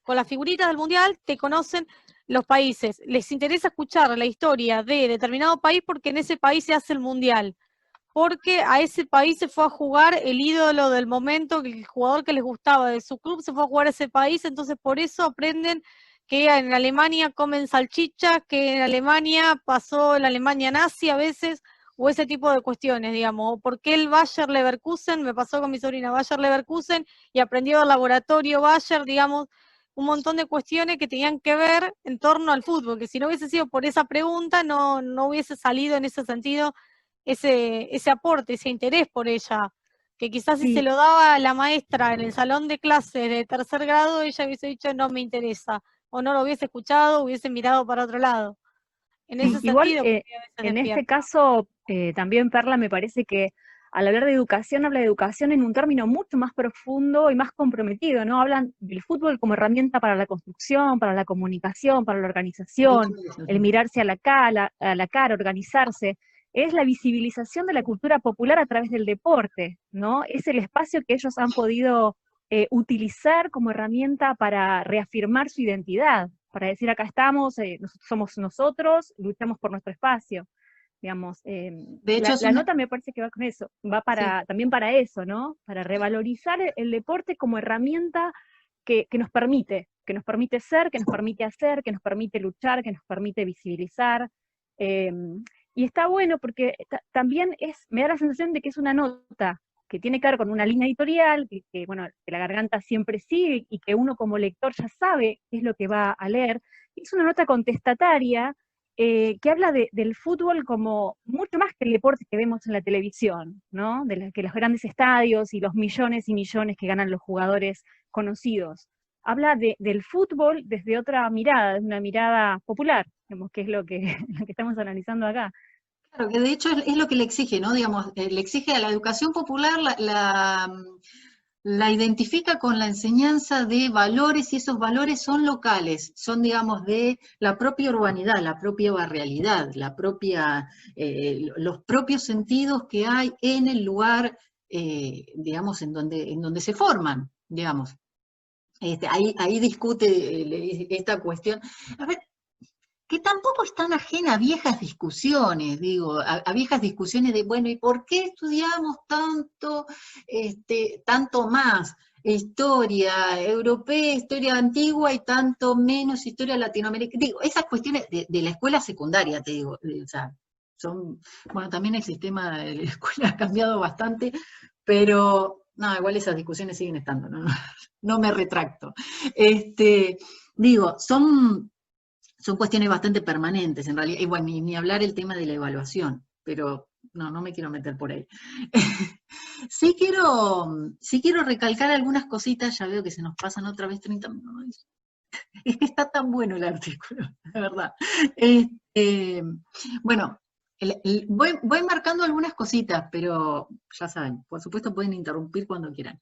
Con las figuritas del Mundial te conocen los países. Les interesa escuchar la historia de determinado país porque en ese país se hace el Mundial. Porque a ese país se fue a jugar el ídolo del momento, el jugador que les gustaba de su club se fue a jugar a ese país, entonces por eso aprenden que en Alemania comen salchichas, que en Alemania pasó la Alemania nazi a veces, o ese tipo de cuestiones, digamos, o por qué el Bayer Leverkusen, me pasó con mi sobrina Bayer Leverkusen, y aprendió el laboratorio Bayer, digamos, un montón de cuestiones que tenían que ver en torno al fútbol, que si no hubiese sido por esa pregunta, no hubiese salido en ese sentido ese aporte, ese interés por ella, que quizás si se Sí, lo daba a la maestra en el salón de clase de tercer grado, ella hubiese dicho no me interesa, o no lo hubiese escuchado, hubiese mirado para otro lado. En ese igual sentido, porque a veces en este despierta. caso también Perla me parece que al hablar de educación habla de educación en un término mucho más profundo y más comprometido, ¿no? Hablan del fútbol como herramienta para la construcción, para la comunicación, para la organización, el mirarse a la cara, organizarse. Es la visibilización de la cultura popular a través del deporte, ¿no? Es el espacio que ellos han podido utilizar como herramienta para reafirmar su identidad, para decir acá estamos, somos nosotros, luchamos por nuestro espacio. Digamos, De hecho, la nota me parece que va con eso, va sí. también para eso, ¿no? Para revalorizar el deporte como herramienta que nos permite ser, que nos permite hacer, que nos permite luchar, que nos permite visibilizar. Eh, y está bueno porque también me da la sensación de que es una nota que tiene que ver con una línea editorial, bueno, que la garganta siempre sigue y que uno como lector ya sabe qué es lo que va a leer. Es una nota contestataria que habla del fútbol como mucho más que el deporte que vemos en la televisión, ¿no? Que los grandes estadios y los millones y millones que ganan los jugadores conocidos. Habla del fútbol desde otra mirada, desde una mirada popular, digamos, que es lo que, lo que estamos analizando acá. Claro, que de hecho es lo que le exige, ¿no? Digamos, le exige a la educación popular, la identifica con la enseñanza de valores, y esos valores son locales, son, digamos, de la propia urbanidad, la propia barrialidad, los propios sentidos que hay en el lugar, digamos, en donde se forman, digamos. Ahí discute esta cuestión. A ver, que tampoco es tan ajena a viejas discusiones, digo, a viejas discusiones de, bueno, ¿y por qué estudiamos tanto más historia europea, historia antigua y tanto menos historia latinoamericana? Digo, esas cuestiones de la escuela secundaria, te digo, o sea, bueno, también el sistema de la escuela ha cambiado bastante, pero, no, igual esas discusiones siguen estando, no me retracto. Digo, son cuestiones bastante permanentes en realidad, y bueno, ni hablar el tema de la evaluación, pero no me quiero meter por ahí. sí quiero recalcar algunas cositas, ya veo que se nos pasan otra vez 30 minutos. Es que está tan bueno el artículo, la verdad. Bueno, voy marcando algunas cositas, pero ya saben, por supuesto pueden interrumpir cuando quieran.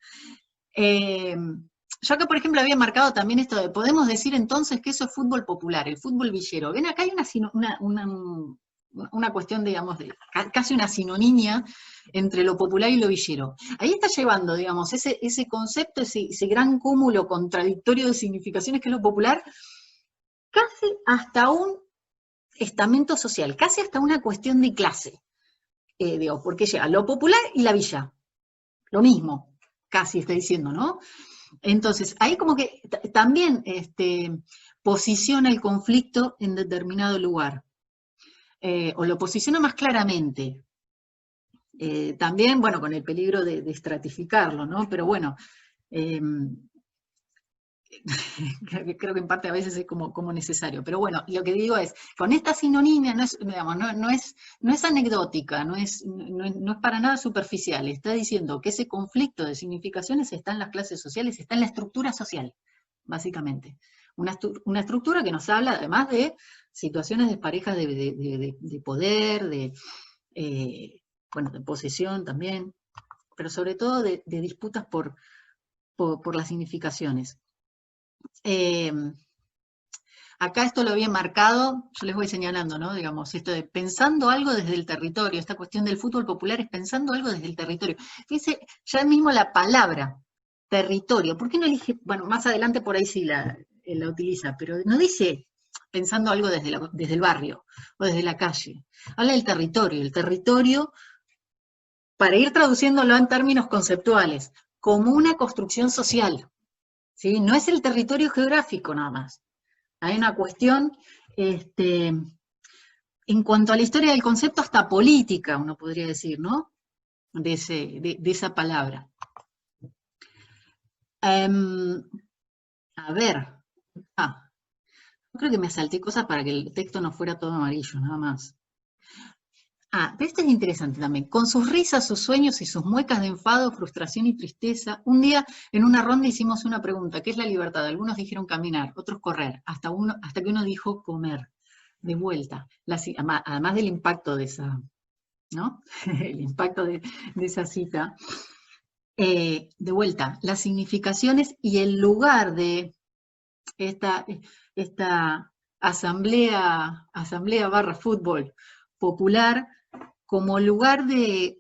Yo acá, por ejemplo, había marcado también esto de, podemos decir entonces que eso es fútbol popular, el fútbol villero. Ven, acá hay una cuestión, digamos, casi una sinonimia entre lo popular y lo villero. Ahí está llevando, digamos, ese concepto, ese gran cúmulo contradictorio de significaciones que es lo popular, casi hasta un estamento social, casi hasta una cuestión de clase. Digo, porque llega lo popular y la villa, lo mismo, casi está diciendo, ¿no? Entonces, ahí como que también posiciona el conflicto en determinado lugar. o lo posiciona más claramente. También, bueno, con el peligro de estratificarlo, ¿no? Pero bueno, creo que en parte a veces es como necesario. Pero bueno, lo que digo es, con esta sinonimia no es, digamos, no es anecdótica, no es para nada superficial. Está diciendo que ese conflicto de significaciones está en las clases sociales, está en la estructura social, básicamente. Una estructura que nos habla además de situaciones de parejas de poder, bueno, de posesión también, pero sobre todo de disputas por las significaciones. Acá esto lo había marcado, yo les voy señalando, ¿no? Digamos, esto de pensando algo desde el territorio, esta cuestión del fútbol popular es pensando algo desde el territorio. Fíjense, ya mismo la palabra territorio, ¿por qué no elige? Bueno, más adelante por ahí sí la utiliza, pero no dice pensando algo desde el barrio o desde la calle. Habla del territorio, el territorio, para ir traduciéndolo en términos conceptuales, como una construcción social, ¿sí? No es el territorio geográfico nada más. Hay una cuestión, en cuanto a la historia del concepto, hasta política, uno podría decir, ¿no? De esa palabra. A ver, creo que me salté cosas para que el texto no fuera todo amarillo, nada más. Pero este es interesante también. Con sus risas, sus sueños y sus muecas de enfado, frustración y tristeza, un día en una ronda hicimos una pregunta, ¿qué es la libertad? Algunos dijeron caminar, otros correr, hasta que uno dijo comer. De vuelta, además del impacto de esa, ¿no? El impacto de esa cita. De vuelta, las significaciones y el lugar de esta asamblea / fútbol popular como lugar de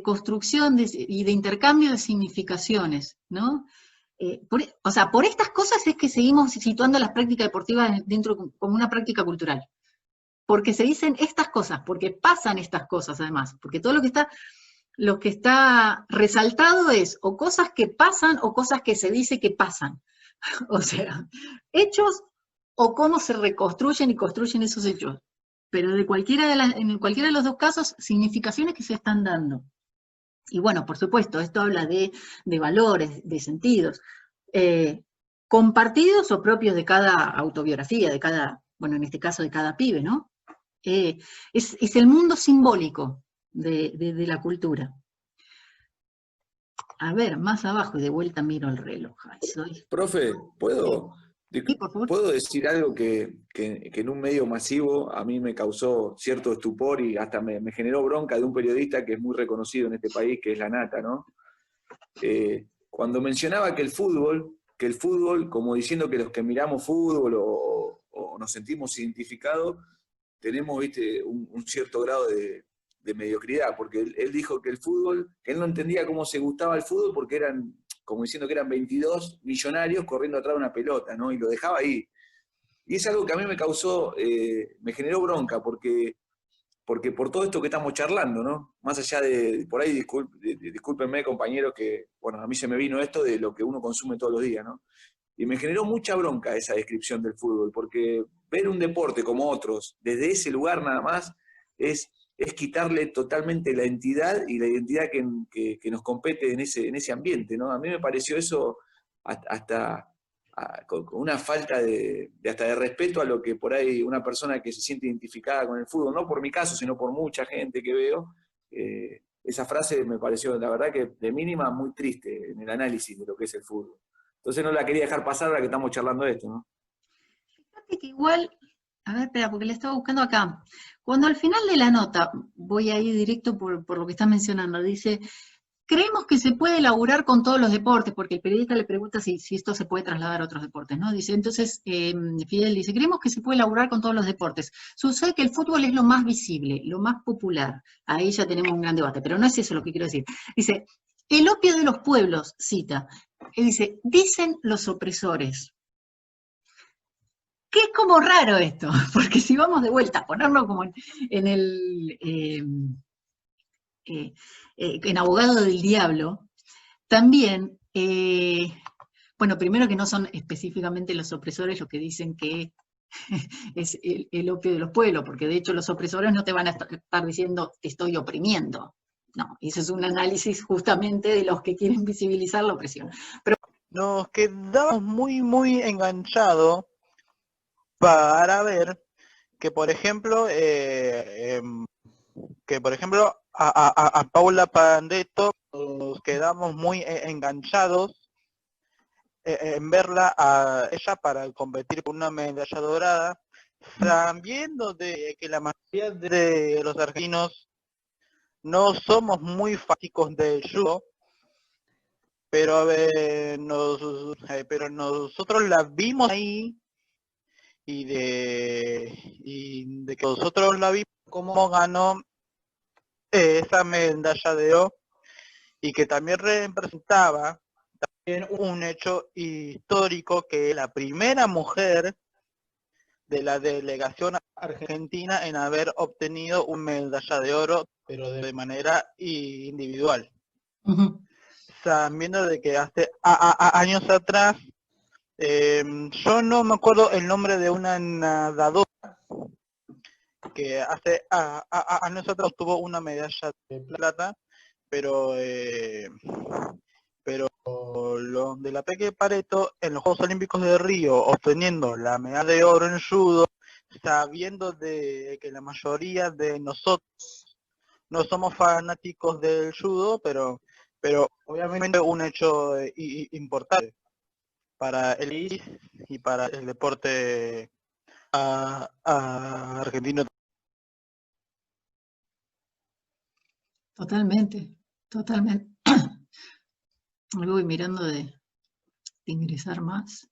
construcción y de intercambio de significaciones, ¿no? Por estas cosas es que seguimos situando las prácticas deportivas dentro como una práctica cultural. Porque se dicen estas cosas, porque pasan estas cosas además, porque todo lo que está resaltado es o cosas que pasan o cosas que se dice que pasan. O sea, hechos o cómo se reconstruyen y construyen esos hechos. Pero en cualquiera de los dos casos, significaciones que se están dando. Y bueno, por supuesto, esto habla de valores, de sentidos, compartidos o propios de cada autobiografía, de cada, bueno, en este caso de cada pibe, ¿no? Es el mundo simbólico de la cultura. A ver, más abajo, y de vuelta miro el reloj. Profe, ¿puedo Sí, por favor. ¿puedo decir algo que en un medio masivo a mí me causó cierto estupor y hasta me generó bronca de un periodista que es muy reconocido en este país, que es La Nata, ¿no? Cuando mencionaba que el fútbol, como diciendo que los que miramos fútbol o nos sentimos identificados, tenemos, ¿viste?, un cierto grado de mediocridad, porque él dijo que el fútbol, que él no entendía cómo se gustaba el fútbol porque eran, como diciendo que eran 22 millonarios corriendo atrás de una pelota, ¿no? Y lo dejaba ahí. Y es algo que a mí me causó, me generó bronca, porque por todo esto que estamos charlando, ¿no? Más allá de por ahí, discúlpenme, compañeros, que, bueno, a mí se me vino esto de lo que uno consume todos los días, ¿no? Y me generó mucha bronca esa descripción del fútbol, porque ver un deporte como otros, desde ese lugar nada más, es quitarle totalmente la entidad y la identidad que nos compete en ese ambiente, ¿no? A mí me pareció eso hasta con una falta hasta de respeto a lo que por ahí una persona que se siente identificada con el fútbol, no por mi caso, sino por mucha gente que veo, esa frase me pareció, la verdad, que de mínima muy triste en el análisis de lo que es el fútbol. Entonces no la quería dejar pasar ahora que estamos charlando de esto, ¿no? Fíjate que igual, a ver, espera, porque le estaba buscando acá. Cuando al final de la nota, voy a ir directo por lo que está mencionando, dice, creemos que se puede laburar con todos los deportes, porque el periodista le pregunta si esto se puede trasladar a otros deportes, ¿no? Dice, entonces, Fidel dice, creemos que se puede laburar con todos los deportes. Sucede que el fútbol es lo más visible, lo más popular. Ahí ya tenemos un gran debate, pero no es eso lo que quiero decir. Dice, el opio de los pueblos, cita, y dice, dicen los opresores. Que es como raro esto, porque si vamos de vuelta a ponerlo como en abogado del diablo, también, bueno, primero que no son específicamente los opresores los que dicen que es el opio de los pueblos, porque de hecho los opresores no te van a estar diciendo te estoy oprimiendo. No, eso es un análisis justamente de los que quieren visibilizar la opresión. Nos quedamos muy enganchados para ver que, por ejemplo, a Paula Pandetto nos quedamos muy enganchados en verla a ella para competir por una medalla dorada, sabiendo de que la mayoría de los argentinos no somos muy fanáticos del judo, pero nosotros la vimos ahí y de que nosotros la vimos cómo ganó esa medalla de oro y que también representaba también un hecho histórico, que la primera mujer de la delegación argentina en haber obtenido una medalla de oro, pero de manera individual. Sabiendo de que hace años atrás, yo no me acuerdo el nombre de una nadadora que hace años atrás obtuvo una medalla de plata, pero lo de la Peque Pareto en los Juegos Olímpicos de Río, obteniendo la medalla de oro en judo, sabiendo de que la mayoría de nosotros no somos fanáticos del judo, pero obviamente un hecho importante para el país y para el deporte argentino. Totalmente. Voy mirando de ingresar más.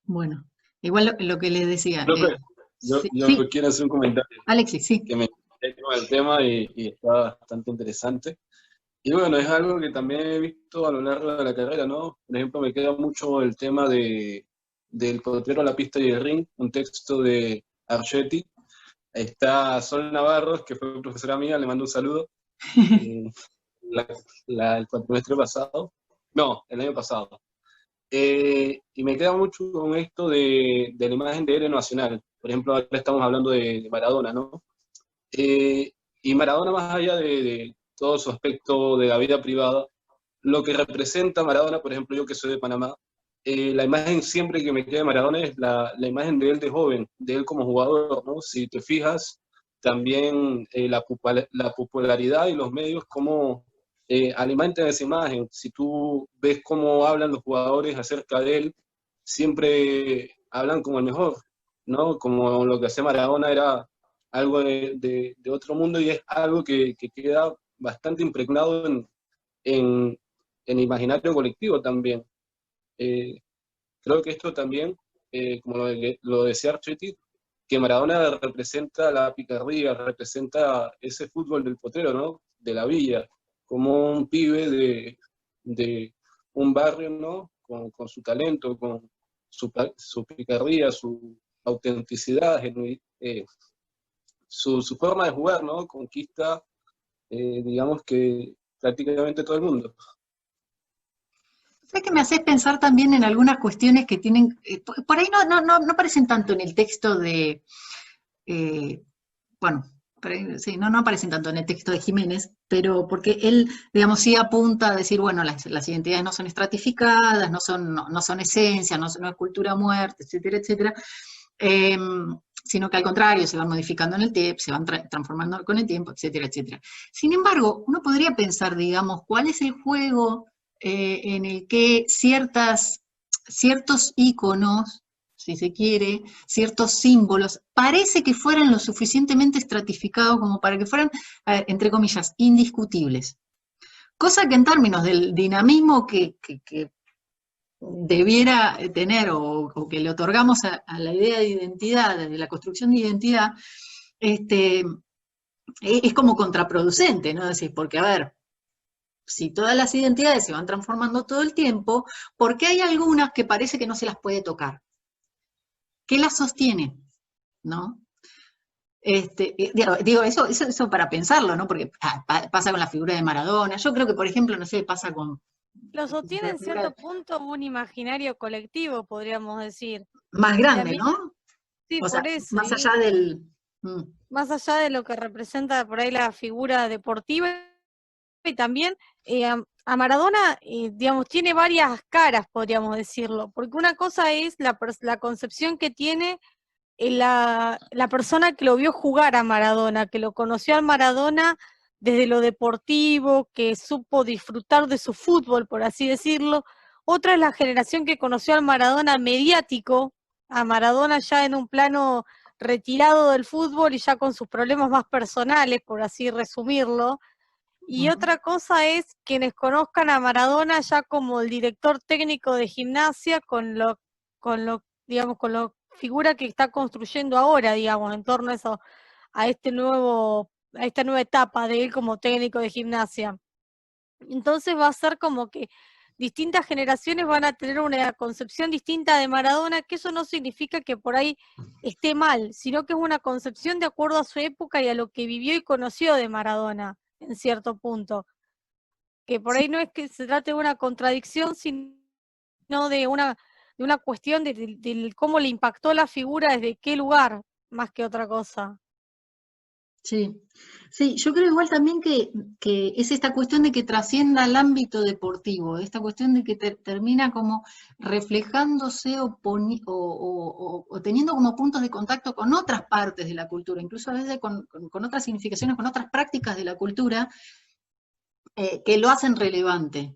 Bueno, igual lo que les decía. Yo sí. quiero hacer un comentario. Alexis, sí. Que me encontré con el tema y está bastante interesante. Y bueno, es algo que también he visto a lo largo de la carrera, ¿no? Por ejemplo, me queda mucho el tema del potrero a la pista y el ring, un texto de Argetti. Está Sol Navarro, que fue profesora mía, le mando un saludo. El cuatrimestre pasado. No, el año pasado. Y me queda mucho con esto de la imagen de héroe nacional. Por ejemplo, ahora estamos hablando de Maradona, ¿no? Y Maradona, más allá de todo su aspecto de la vida privada, lo que representa Maradona, por ejemplo, yo que soy de Panamá, la imagen siempre que me queda de Maradona es la imagen de él de joven, de él como jugador, ¿no? Si te fijas, también la popularidad y los medios cómo alimentan esa imagen. Si tú ves cómo hablan los jugadores acerca de él, siempre hablan como el mejor, ¿no? Como lo que hacía Maradona era algo de otro mundo, y es algo que queda bastante impregnado en el imaginario colectivo también. Creo que esto también, como lo decía Archetti, que Maradona representa la picardía, representa ese fútbol del potrero, ¿no? De la villa, como un pibe de un barrio, ¿no? Con su talento, con su picardía, su autenticidad, su forma de jugar, ¿no? Conquista, digamos que prácticamente todo el mundo. ¿Sabes que me haces pensar también en algunas cuestiones que tienen, por ahí no aparecen tanto en el texto de, bueno, sí, no aparecen tanto en el texto de Jiménez, pero porque él, digamos, sí apunta a decir, bueno, las identidades no son estratificadas, no son esencia, no es cultura muerta, etcétera, etcétera, sino que al contrario, se van modificando en el tiempo, se van transformando con el tiempo, etcétera, etcétera. Sin embargo, uno podría pensar, digamos, ¿cuál es el juego en el que ciertos íconos, si se quiere, ciertos símbolos, parece que fueran lo suficientemente estratificados como para que fueran, entre comillas, indiscutibles? Cosa que en términos del dinamismo que debiera tener o que le otorgamos a la idea de identidad, de la construcción de identidad, es como contraproducente, ¿no? Es decir, porque, a ver, si todas las identidades se van transformando todo el tiempo, ¿por qué hay algunas que parece que no se las puede tocar? ¿Qué las sostiene? ¿No? Digo, eso para pensarlo, ¿no? Porque pasa con la figura de Maradona. Yo creo que, por ejemplo, no sé, pasa con... Lo sostiene en cierto punto un imaginario colectivo, podríamos decir. más Y a grande, mí, ¿no? sí, O sea, por eso, más allá del... más allá de lo que representa por ahí la figura deportiva, y también a Maradona, digamos, tiene varias caras, podríamos decirlo, porque una cosa es la concepción que tiene la persona que lo vio jugar a Maradona, que lo conoció a Maradona desde lo deportivo, que supo disfrutar de su fútbol, por así decirlo. Otra es la generación que conoció al Maradona mediático, a Maradona ya en un plano retirado del fútbol y ya con sus problemas más personales, por así resumirlo. Y otra cosa es quienes conozcan a Maradona ya como el director técnico de Gimnasia digamos, con la figura que está construyendo ahora, digamos, en torno a eso, a esta nueva etapa de él como técnico de Gimnasia. Entonces va a ser como que distintas generaciones van a tener una concepción distinta de Maradona, que eso no significa que por ahí esté mal, sino que es una concepción de acuerdo a su época y a lo que vivió y conoció de Maradona, en cierto punto. Que por ahí no es que se trate de una contradicción, sino de una cuestión de cómo le impactó la figura desde qué lugar, más que otra cosa. Sí, sí, yo creo igual también que es esta cuestión de que trascienda al ámbito deportivo, esta cuestión de que termina como reflejándose o teniendo como puntos de contacto con otras partes de la cultura, incluso a veces con otras significaciones, con otras prácticas de la cultura que lo hacen relevante.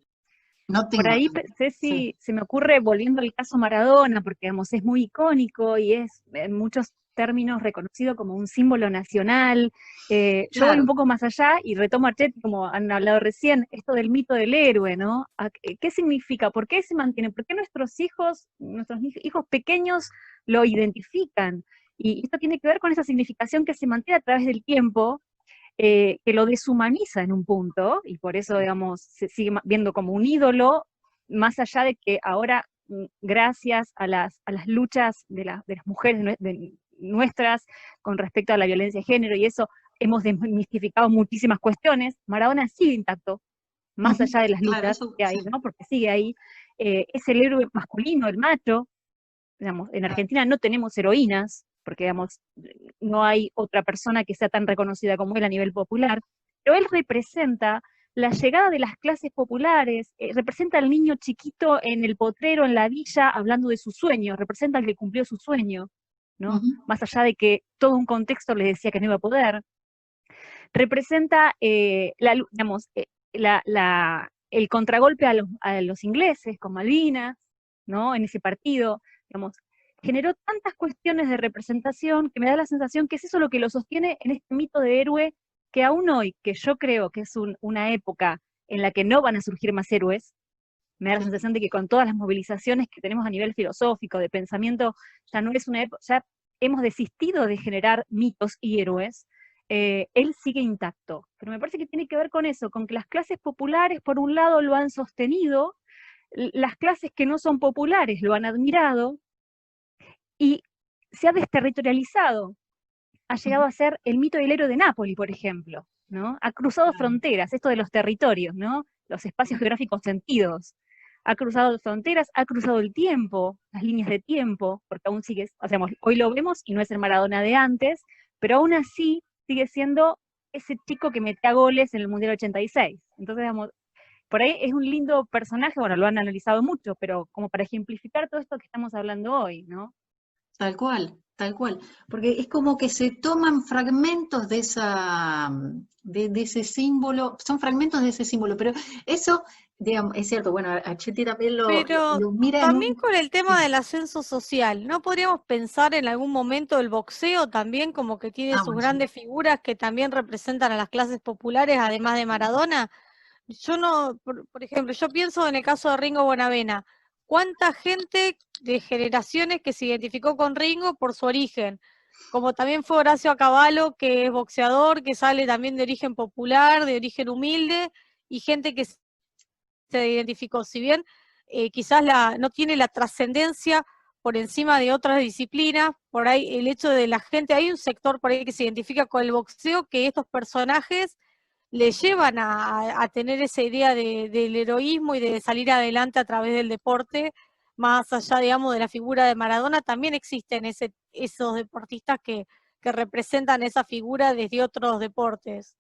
No Por tengo. ahí, Ceci, se me ocurre, volviendo al caso Maradona, porque digamos, es muy icónico y es en muchos términos reconocido como un símbolo nacional. Yo voy un Claro. poco más allá y retomo a Chet, como han hablado recién, esto del mito del héroe, ¿no? ¿Qué significa? ¿Por qué se mantiene? ¿Por qué nuestros hijos pequeños lo identifican? Y esto tiene que ver con esa significación que se mantiene a través del tiempo, que lo deshumaniza en un punto, y por eso, digamos, se sigue viendo como un ídolo, más allá de que ahora, gracias a las luchas de las mujeres nuestras con respecto a la violencia de género y eso, hemos desmitificado muchísimas cuestiones, Maradona sigue intacto, más allá de las Claro, luchas eso, que hay, sí. ¿no? Porque sigue ahí, es el héroe masculino, el macho, digamos, en Argentina no tenemos heroínas, porque digamos, no hay otra persona que sea tan reconocida como él a nivel popular, pero él representa la llegada de las clases populares, representa al niño chiquito en el potrero, en la villa, hablando de su sueño, representa al que cumplió su sueño, ¿no? Más allá de que todo un contexto le decía que no iba a poder. Representa, digamos, el contragolpe a los ingleses con Malvinas, ¿no? En ese partido, digamos, generó tantas cuestiones de representación que me da la sensación que es eso lo que lo sostiene en este mito de héroe que aún hoy, que yo creo que es una época en la que no van a surgir más héroes, me da la sensación de que con todas las movilizaciones que tenemos a nivel filosófico, de pensamiento, ya no es una época, ya hemos desistido de generar mitos y héroes, él sigue intacto. Pero me parece que tiene que ver con eso, con que las clases populares, por un lado, lo han sostenido, las clases que no son populares lo han admirado, y se ha desterritorializado. Ha llegado a ser el mito del héroe de Nápoles, por ejemplo, ¿no? Ha cruzado fronteras, esto de los territorios, ¿no? Los espacios geográficos sentidos. Ha cruzado fronteras, ha cruzado el tiempo, las líneas de tiempo, porque aún sigue, o sea, hoy lo vemos y no es el Maradona de antes, pero aún así sigue siendo ese chico que metía goles en el Mundial 86. Entonces, digamos, por ahí es un lindo personaje, bueno, lo han analizado mucho, pero como para ejemplificar todo esto que estamos hablando hoy, ¿no? Tal cual, porque es como que se toman fragmentos de ese símbolo, son fragmentos de ese símbolo, pero eso, digamos, es cierto, bueno, a Chetti también Pero lo mira en también un... con el tema Sí. del ascenso social, ¿no podríamos pensar en algún momento el boxeo también como que tiene sus Bueno, sí. grandes figuras que también representan a las clases populares, además de Maradona? Yo no, por ejemplo, yo pienso en el caso de Ringo Bonavena, ¿cuánta gente de generaciones que se identificó con Ringo por su origen? Como también fue Horacio Acabalo, que es boxeador, que sale también de origen popular, de origen humilde, y gente que se identificó. Si bien quizás no tiene la trascendencia por encima de otras disciplinas, por ahí el hecho de la gente, hay un sector por ahí que se identifica con el boxeo, que estos personajes le llevan a tener esa idea del heroísmo y de salir adelante a través del deporte, más allá, digamos, de la figura de Maradona, también existen esos deportistas que representan esa figura desde otros deportes.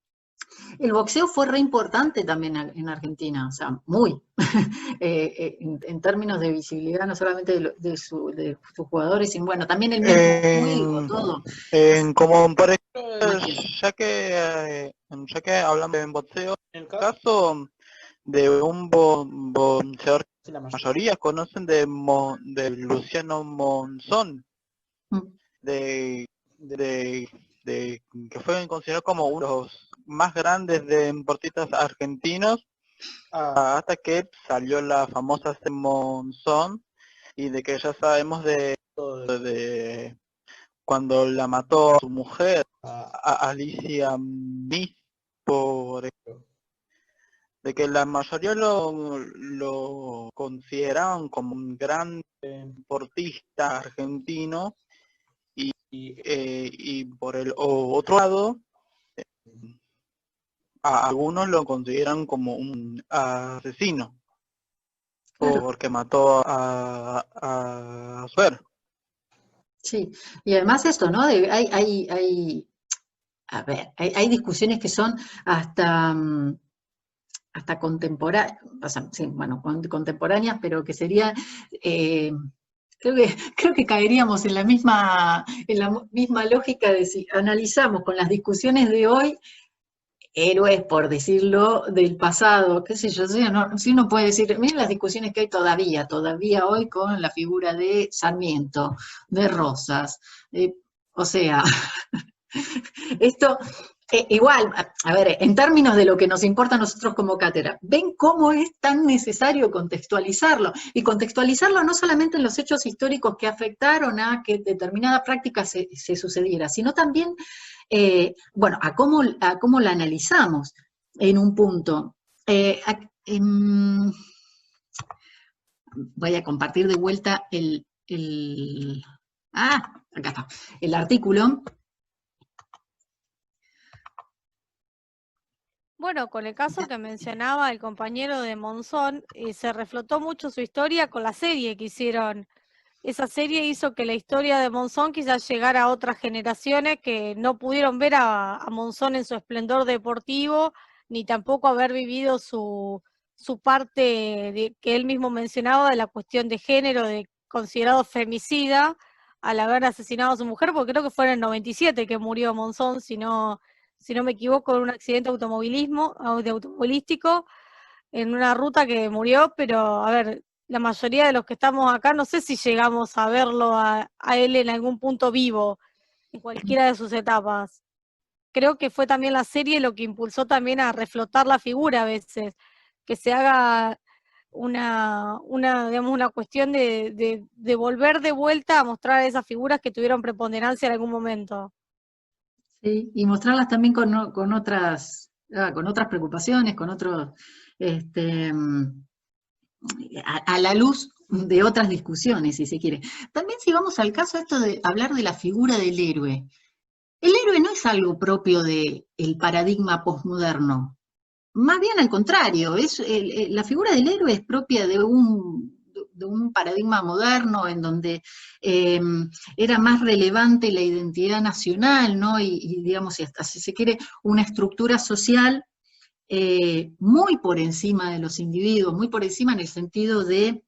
El boxeo fue re importante también en Argentina, o sea, muy, en términos de visibilidad, no solamente de sus jugadores, sino bueno, también el mismo juego, todo. Como por ejemplo, Matías. ya que hablamos de boxeo, en el caso de un boxeador que la mayoría conocen de Luciano Monzón, Mm. que fue considerado como uno de los más grandes deportistas argentinos, hasta que salió la famosa Monzón, y de que ya sabemos de cuando la mató a su mujer, a Alicia Miss, por ejemplo, de que la mayoría lo consideraban como un gran deportista argentino, y por el otro lado, algunos lo consideran como un asesino, Claro. porque mató a su mujer. Sí, y además esto, ¿no? A ver, hay discusiones que son hasta contemporáneas, o sea, sí, bueno, contemporáneas, pero que sería, creo que caeríamos en la misma lógica de si analizamos con las discusiones de hoy, héroes, por decirlo, del pasado, qué sé yo, si uno puede decir, miren las discusiones que hay todavía hoy con la figura de Sarmiento, de Rosas, o sea, esto, igual, a ver, en términos de lo que nos importa a nosotros como cátedra, ¿ven cómo es tan necesario contextualizarlo? Y contextualizarlo no solamente en los hechos históricos que afectaron a que determinada práctica se sucediera, sino también, bueno, a cómo la analizamos en un punto. Voy a compartir de vuelta acá está, el artículo. Bueno, con el caso que mencionaba el compañero de Monzón, se reflotó mucho su historia con la serie que hicieron. Esa serie hizo que la historia de Monzón quizás llegara a otras generaciones que no pudieron ver a Monzón en su esplendor deportivo, ni tampoco haber vivido su parte que él mismo mencionaba de la cuestión de género, de considerado femicida, al haber asesinado a su mujer, porque creo que fue en el 97 que murió Monzón, si no me equivoco, en un accidente automovilístico, en una ruta que murió, pero a ver, la mayoría de los que estamos acá, no sé si llegamos a verlo a él en algún punto vivo, en cualquiera de sus etapas. Creo que fue también la serie lo que impulsó también a reflotar la figura a veces, que se haga digamos, una cuestión de volver de vuelta a mostrar esas figuras que tuvieron preponderancia en algún momento. Sí, y mostrarlas también con otras preocupaciones, con otros, a la luz de otras discusiones, si se quiere. También si vamos al caso esto de hablar de la figura del héroe. El héroe no es algo propio del paradigma posmoderno. Más bien al contrario, la figura del héroe es propia de un paradigma moderno en donde era más relevante la identidad nacional, ¿no? Y digamos, y hasta si se quiere, una estructura social muy por encima de los individuos, muy por encima en el sentido de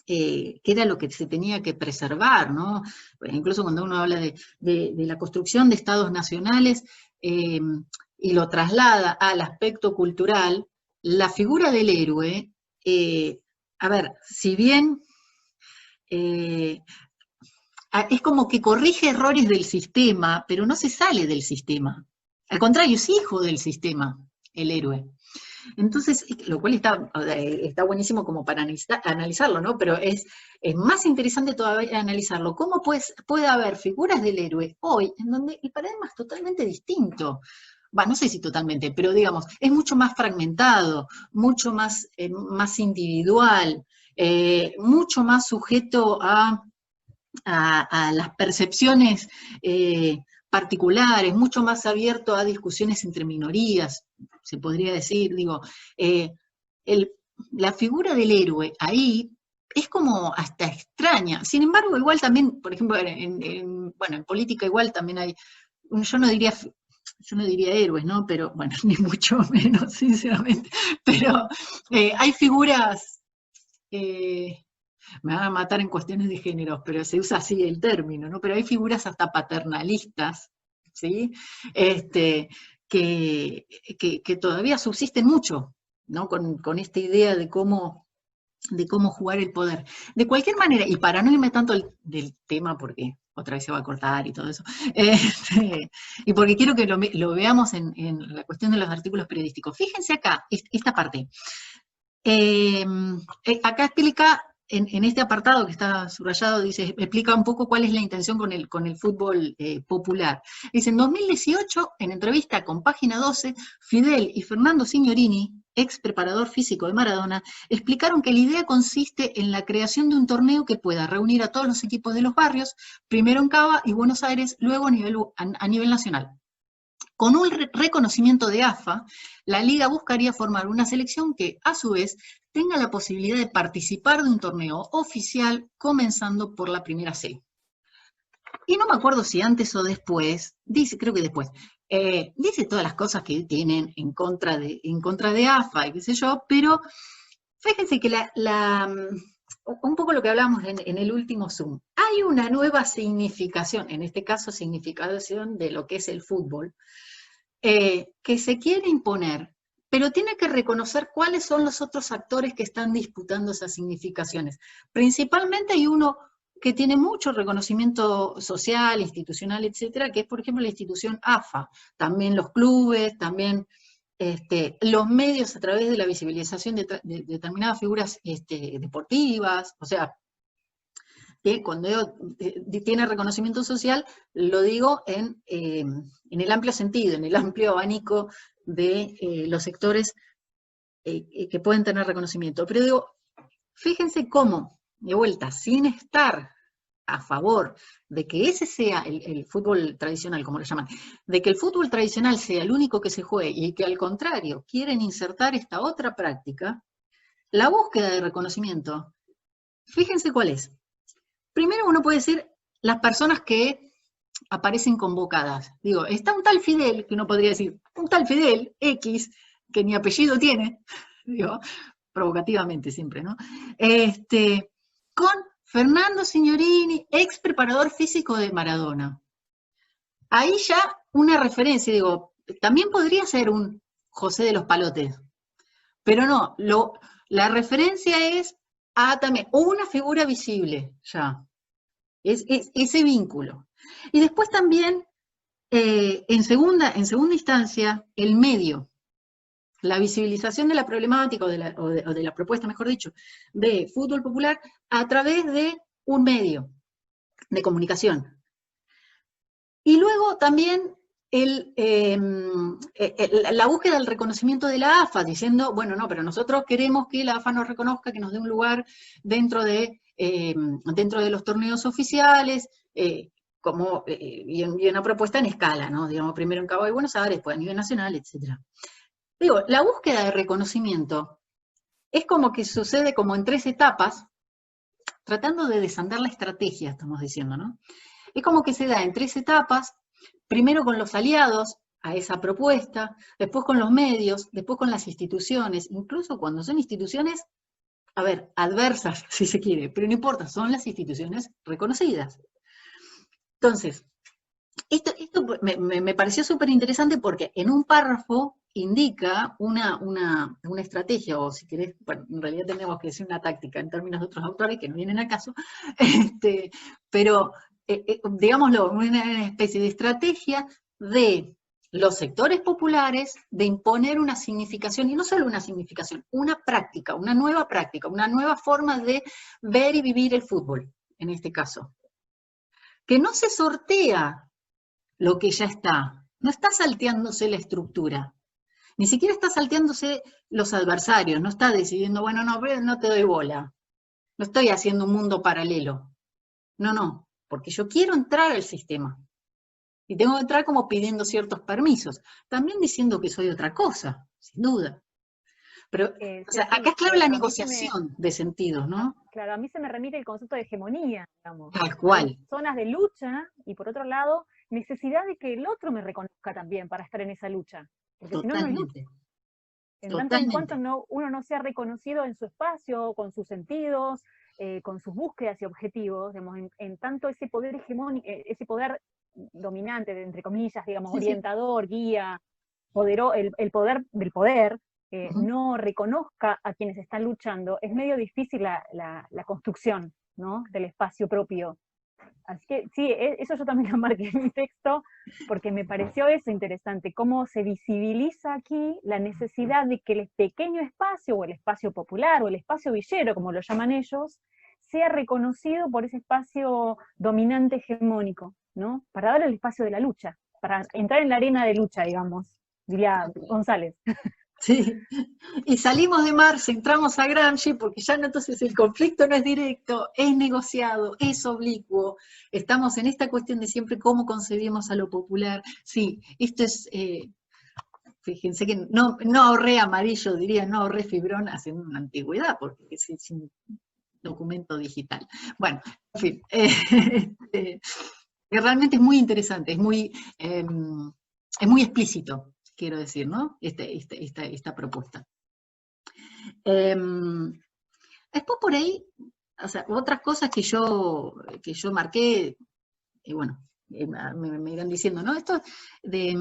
que era lo que se tenía que preservar, ¿no? Incluso cuando uno habla de la construcción de estados nacionales y lo traslada al aspecto cultural, la figura del héroe, a ver, si bien es como que corrige errores del sistema, pero no se sale del sistema. Al contrario, es hijo del sistema, el héroe. Entonces, lo cual está buenísimo como para analizarlo, ¿no? Pero es más interesante todavía analizarlo. ¿Cómo puede haber figuras del héroe hoy en donde el paradigma es totalmente distinto? Bueno, no sé si totalmente, pero digamos, es mucho más fragmentado, mucho más individual, mucho más sujeto a las percepciones particulares, mucho más abierto a discusiones entre minorías, se podría decir, digo, la figura del héroe ahí es como hasta extraña. Sin embargo, igual también, por ejemplo, bueno, en política igual también hay, yo no diría héroes, ¿no? Pero, bueno, ni mucho menos, sinceramente. Pero hay figuras, me van a matar en cuestiones de género, pero se usa así el término, ¿no? Pero hay figuras hasta paternalistas, ¿sí? Que todavía subsisten mucho, ¿no? Con esta idea de cómo jugar el poder. De cualquier manera, y para no irme tanto del tema, porque otra vez se va a cortar y todo eso, y porque quiero que lo veamos en la cuestión de los artículos periodísticos. Fíjense acá, esta parte. Acá explica, en este apartado que está subrayado, dice, explica un poco cuál es la intención con el fútbol popular. Dice, en 2018, en entrevista con Página 12, Fidel y Fernando Signorini, ex preparador físico de Maradona, explicaron que la idea consiste en la creación de un torneo que pueda reunir a todos los equipos de los barrios, primero en Cava y Buenos Aires, luego a nivel nacional. Con un reconocimiento de AFA, la Liga buscaría formar una selección que, a su vez, tenga la posibilidad de participar de un torneo oficial, comenzando por la primera C. Y no me acuerdo si antes o después, creo que después, dice todas las cosas que tienen en contra de AFA y qué sé yo, pero fíjense que un poco lo que hablábamos en el último Zoom, hay una nueva significación, en este caso significación de lo que es el fútbol, que se quiere imponer, pero tiene que reconocer cuáles son los otros actores que están disputando esas significaciones. Principalmente hay uno que tiene mucho reconocimiento social, institucional, etcétera, que es, por ejemplo, la institución AFA, también los clubes, también los medios a través de la visibilización de determinadas figuras deportivas, o sea, que cuando tiene reconocimiento social, lo digo en el amplio sentido, en el amplio abanico de los sectores que pueden tener reconocimiento. Pero digo, fíjense cómo, de vuelta, sin estar a favor de que ese sea el fútbol tradicional, como lo llaman, de que el fútbol tradicional sea el único que se juegue y que al contrario quieren insertar esta otra práctica, la búsqueda de reconocimiento, fíjense cuál es. Primero uno puede decir las personas que aparecen convocadas. Digo, está un tal Fidel, que uno podría decir, un tal Fidel, X, que ni apellido tiene, digo, provocativamente siempre, ¿no? Con Fernando Signorini, ex preparador físico de Maradona. Ahí ya una referencia, digo, también podría ser un José de los Palotes, pero no, la referencia es a también una figura visible, ya. Es ese vínculo. Y después también, en segunda instancia, el medio, la visibilización de la problemática, o de la propuesta, mejor dicho, de fútbol popular a través de un medio de comunicación. Y luego también la búsqueda del reconocimiento de la AFA, diciendo, bueno, no, pero nosotros queremos que la AFA nos reconozca, que nos dé un lugar dentro de los torneos oficiales, y una propuesta en escala, ¿no? Digamos, primero en Cabo de Buenos Aires, después a nivel nacional, etc. Digo, la búsqueda de reconocimiento es como que sucede como en 3 etapas, tratando de desandar la estrategia, estamos diciendo, ¿no? Es como que se da en 3 etapas, primero con los aliados a esa propuesta, después con los medios, después con las instituciones, incluso cuando son instituciones, a ver, adversas, si se quiere, pero no importa, son las instituciones reconocidas. Entonces, esto me pareció súper interesante porque en un párrafo indica una estrategia, o si querés, bueno, en realidad tenemos que decir una táctica en términos de otros autores que no vienen a caso, pero digámoslo, una especie de estrategia de los sectores populares de imponer una significación, y no solo una significación, una práctica, una nueva forma de ver y vivir el fútbol, en este caso. Que no se sortea lo que ya está, no está salteándose la estructura, ni siquiera está salteándose los adversarios, no está decidiendo, bueno, no te doy bola, no estoy haciendo un mundo paralelo, no, porque yo quiero entrar al sistema, y tengo que entrar como pidiendo ciertos permisos, también diciendo que soy otra cosa, sin duda, Pero, o sea, acá es clave la negociación de sentidos, ¿no? Claro, a mí se me remite el concepto de hegemonía, digamos. Tal cual. Hay zonas de lucha y por otro lado, necesidad de que el otro me reconozca también para estar en esa lucha. Porque si no, no hay lucha. Totalmente. En tanto en cuanto uno no sea reconocido en su espacio, con sus sentidos, con sus búsquedas y objetivos, digamos, en tanto ese poder hegemónico, ese poder dominante, entre comillas, digamos, Sí, sí. orientador, guía, el poder del poder, Ujú. no reconozca a quienes están luchando, es medio difícil la construcción, ¿no?, del espacio propio. Así que sí, eso yo también lo marqué en mi texto, porque me pareció eso interesante, cómo se visibiliza aquí la necesidad de que el pequeño espacio, o el espacio popular, o el espacio villero, como lo llaman ellos, sea reconocido por ese espacio dominante hegemónico, ¿no? Para dar el espacio de la lucha, para entrar en la arena de lucha, digamos, diría González. Sí, y salimos de Marx, entramos a Gramsci, porque ya no, entonces el conflicto no es directo, es negociado, es oblicuo, estamos en esta cuestión de siempre cómo concebimos a lo popular. Sí, esto es, fíjense que no ahorré amarillo, diría, no ahorré fibrón haciendo una antigüedad, porque es un documento digital. Bueno, en fin, que realmente es muy interesante, es muy explícito, quiero decir, ¿no? Esta propuesta. Después por ahí, o sea, otras cosas que yo marqué, y bueno, me irán diciendo, ¿no? Esto de,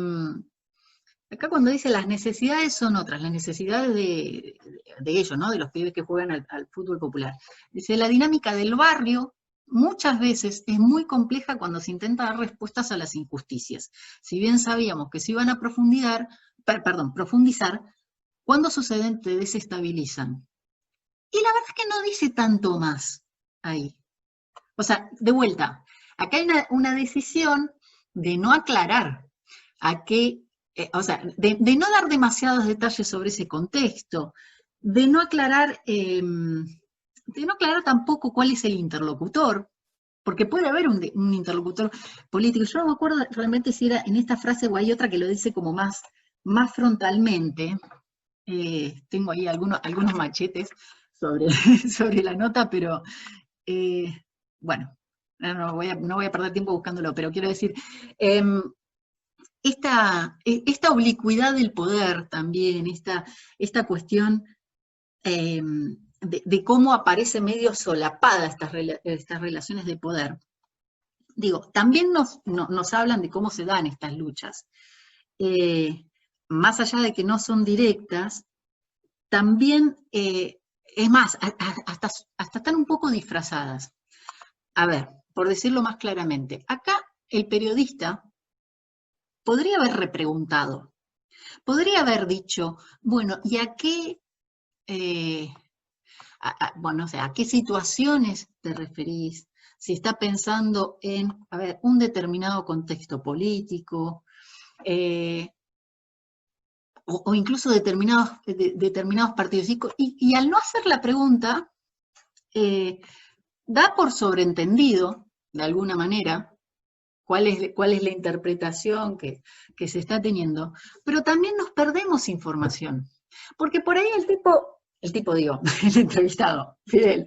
acá cuando dice las necesidades son otras, las necesidades de ellos, ¿no? De los pibes que juegan al fútbol popular. Dice, la dinámica del barrio muchas veces es muy compleja cuando se intenta dar respuestas a las injusticias. Si bien sabíamos que se iban a profundizar, cuando suceden te desestabilizan. Y la verdad es que no dice tanto más ahí. O sea, de vuelta, acá hay una decisión de no aclarar a qué, o sea, de no dar demasiados detalles sobre ese contexto, de no aclarar tampoco cuál es el interlocutor, porque puede haber un interlocutor político. Yo no me acuerdo realmente si era en esta frase o hay otra que lo dice como más frontalmente. Tengo ahí algunos machetes sobre la nota, pero bueno, no voy a perder tiempo buscándolo, pero quiero decir, esta oblicuidad del poder también, esta cuestión de cómo aparece medio solapada estas relaciones de poder. Digo, también nos hablan de cómo se dan estas luchas. Más allá de que no son directas, también, es más, hasta están un poco disfrazadas. A ver, por decirlo más claramente, acá el periodista podría haber repreguntado, podría haber dicho, bueno, ¿y a qué, bueno, o sea, a qué situaciones te referís? Si está pensando en, a ver, un determinado contexto político, o incluso determinados partidos. Y al no hacer la pregunta, da por sobreentendido, de alguna manera, cuál es la interpretación que se está teniendo, pero también nos perdemos información. Porque por ahí el tipo digo, el entrevistado, Fidel,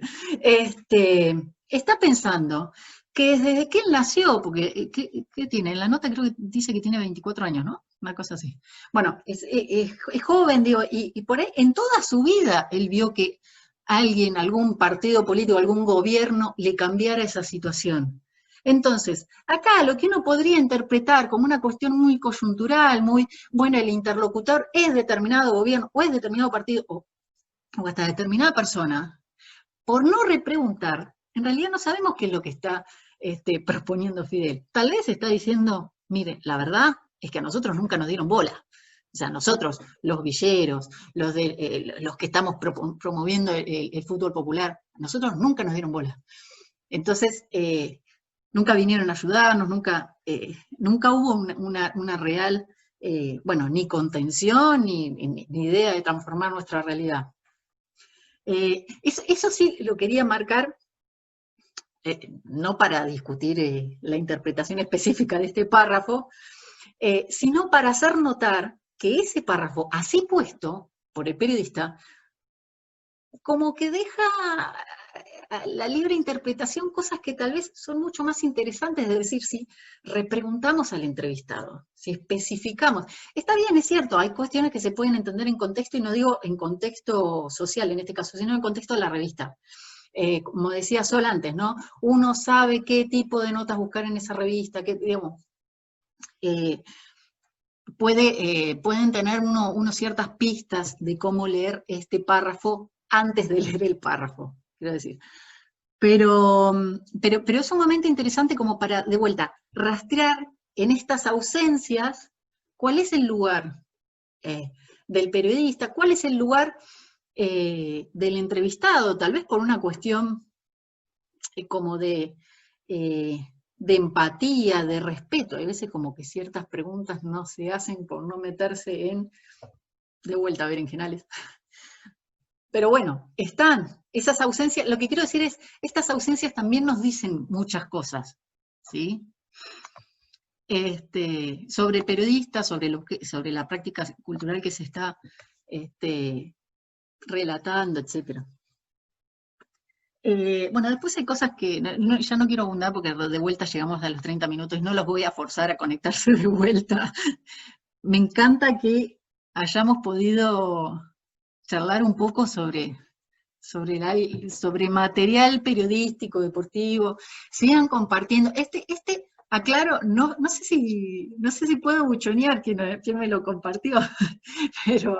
está pensando que desde que él nació, porque ¿qué tiene? En la nota creo que dice que tiene 24 años, ¿no? Una cosa así. Bueno, es joven, digo, y por ahí en toda su vida él vio que alguien, algún partido político, algún gobierno le cambiara esa situación. Entonces, acá lo que uno podría interpretar como una cuestión muy coyuntural, muy, bueno, el interlocutor es determinado gobierno, o es determinado partido, o hasta determinada persona, por no repreguntar, en realidad no sabemos qué es lo que está proponiendo Fidel. Tal vez está diciendo, mire, la verdad es que a nosotros nunca nos dieron bola. O sea, nosotros, los villeros, los que estamos promoviendo el fútbol popular, a nosotros nunca nos dieron bola. Entonces, nunca vinieron a ayudarnos, nunca hubo una real, bueno, ni contención, ni idea de transformar nuestra realidad. Eso sí lo quería marcar, no para discutir la interpretación específica de este párrafo, sino para hacer notar que ese párrafo, así puesto por el periodista, como que deja a la libre interpretación cosas que tal vez son mucho más interesantes, de decir, si repreguntamos al entrevistado, si especificamos. Está bien, es cierto, hay cuestiones que se pueden entender en contexto, y no digo en contexto social en este caso, sino en contexto de la revista. Como decía Sol antes, ¿no? Uno sabe qué tipo de notas buscar en esa revista, qué, digamos, pueden tener uno ciertas pistas de cómo leer este párrafo antes de leer el párrafo, quiero decir. Pero es sumamente interesante como para, de vuelta, rastrear en estas ausencias cuál es el lugar del periodista, cuál es el lugar del entrevistado, tal vez por una cuestión como de empatía, de respeto. Hay veces como que ciertas preguntas no se hacen por no meterse en, de vuelta a berenjenales. Pero bueno, están esas ausencias. Lo que quiero decir es, estas ausencias también nos dicen muchas cosas, ¿sí? Sobre periodistas, sobre la práctica cultural que se está relatando, etc. Bueno, después hay cosas que ya no quiero abundar porque de vuelta llegamos a los 30 minutos y no los voy a forzar a conectarse de vuelta. Me encanta que hayamos podido charlar un poco sobre material periodístico, deportivo. Sigan compartiendo. Aclaro, no sé si puedo buchonear quién me lo compartió, pero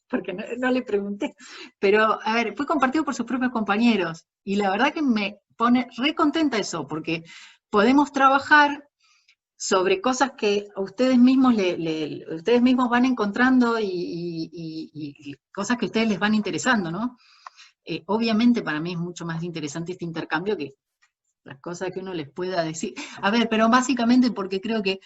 porque no le pregunté. Pero, a ver, fue compartido por sus propios compañeros, y la verdad que me pone re contenta eso, porque podemos trabajar sobre cosas que ustedes mismos ustedes mismos van encontrando y cosas que a ustedes les van interesando, ¿no? Obviamente para mí es mucho más interesante este intercambio que las cosas que uno les pueda decir. A ver, pero básicamente porque creo que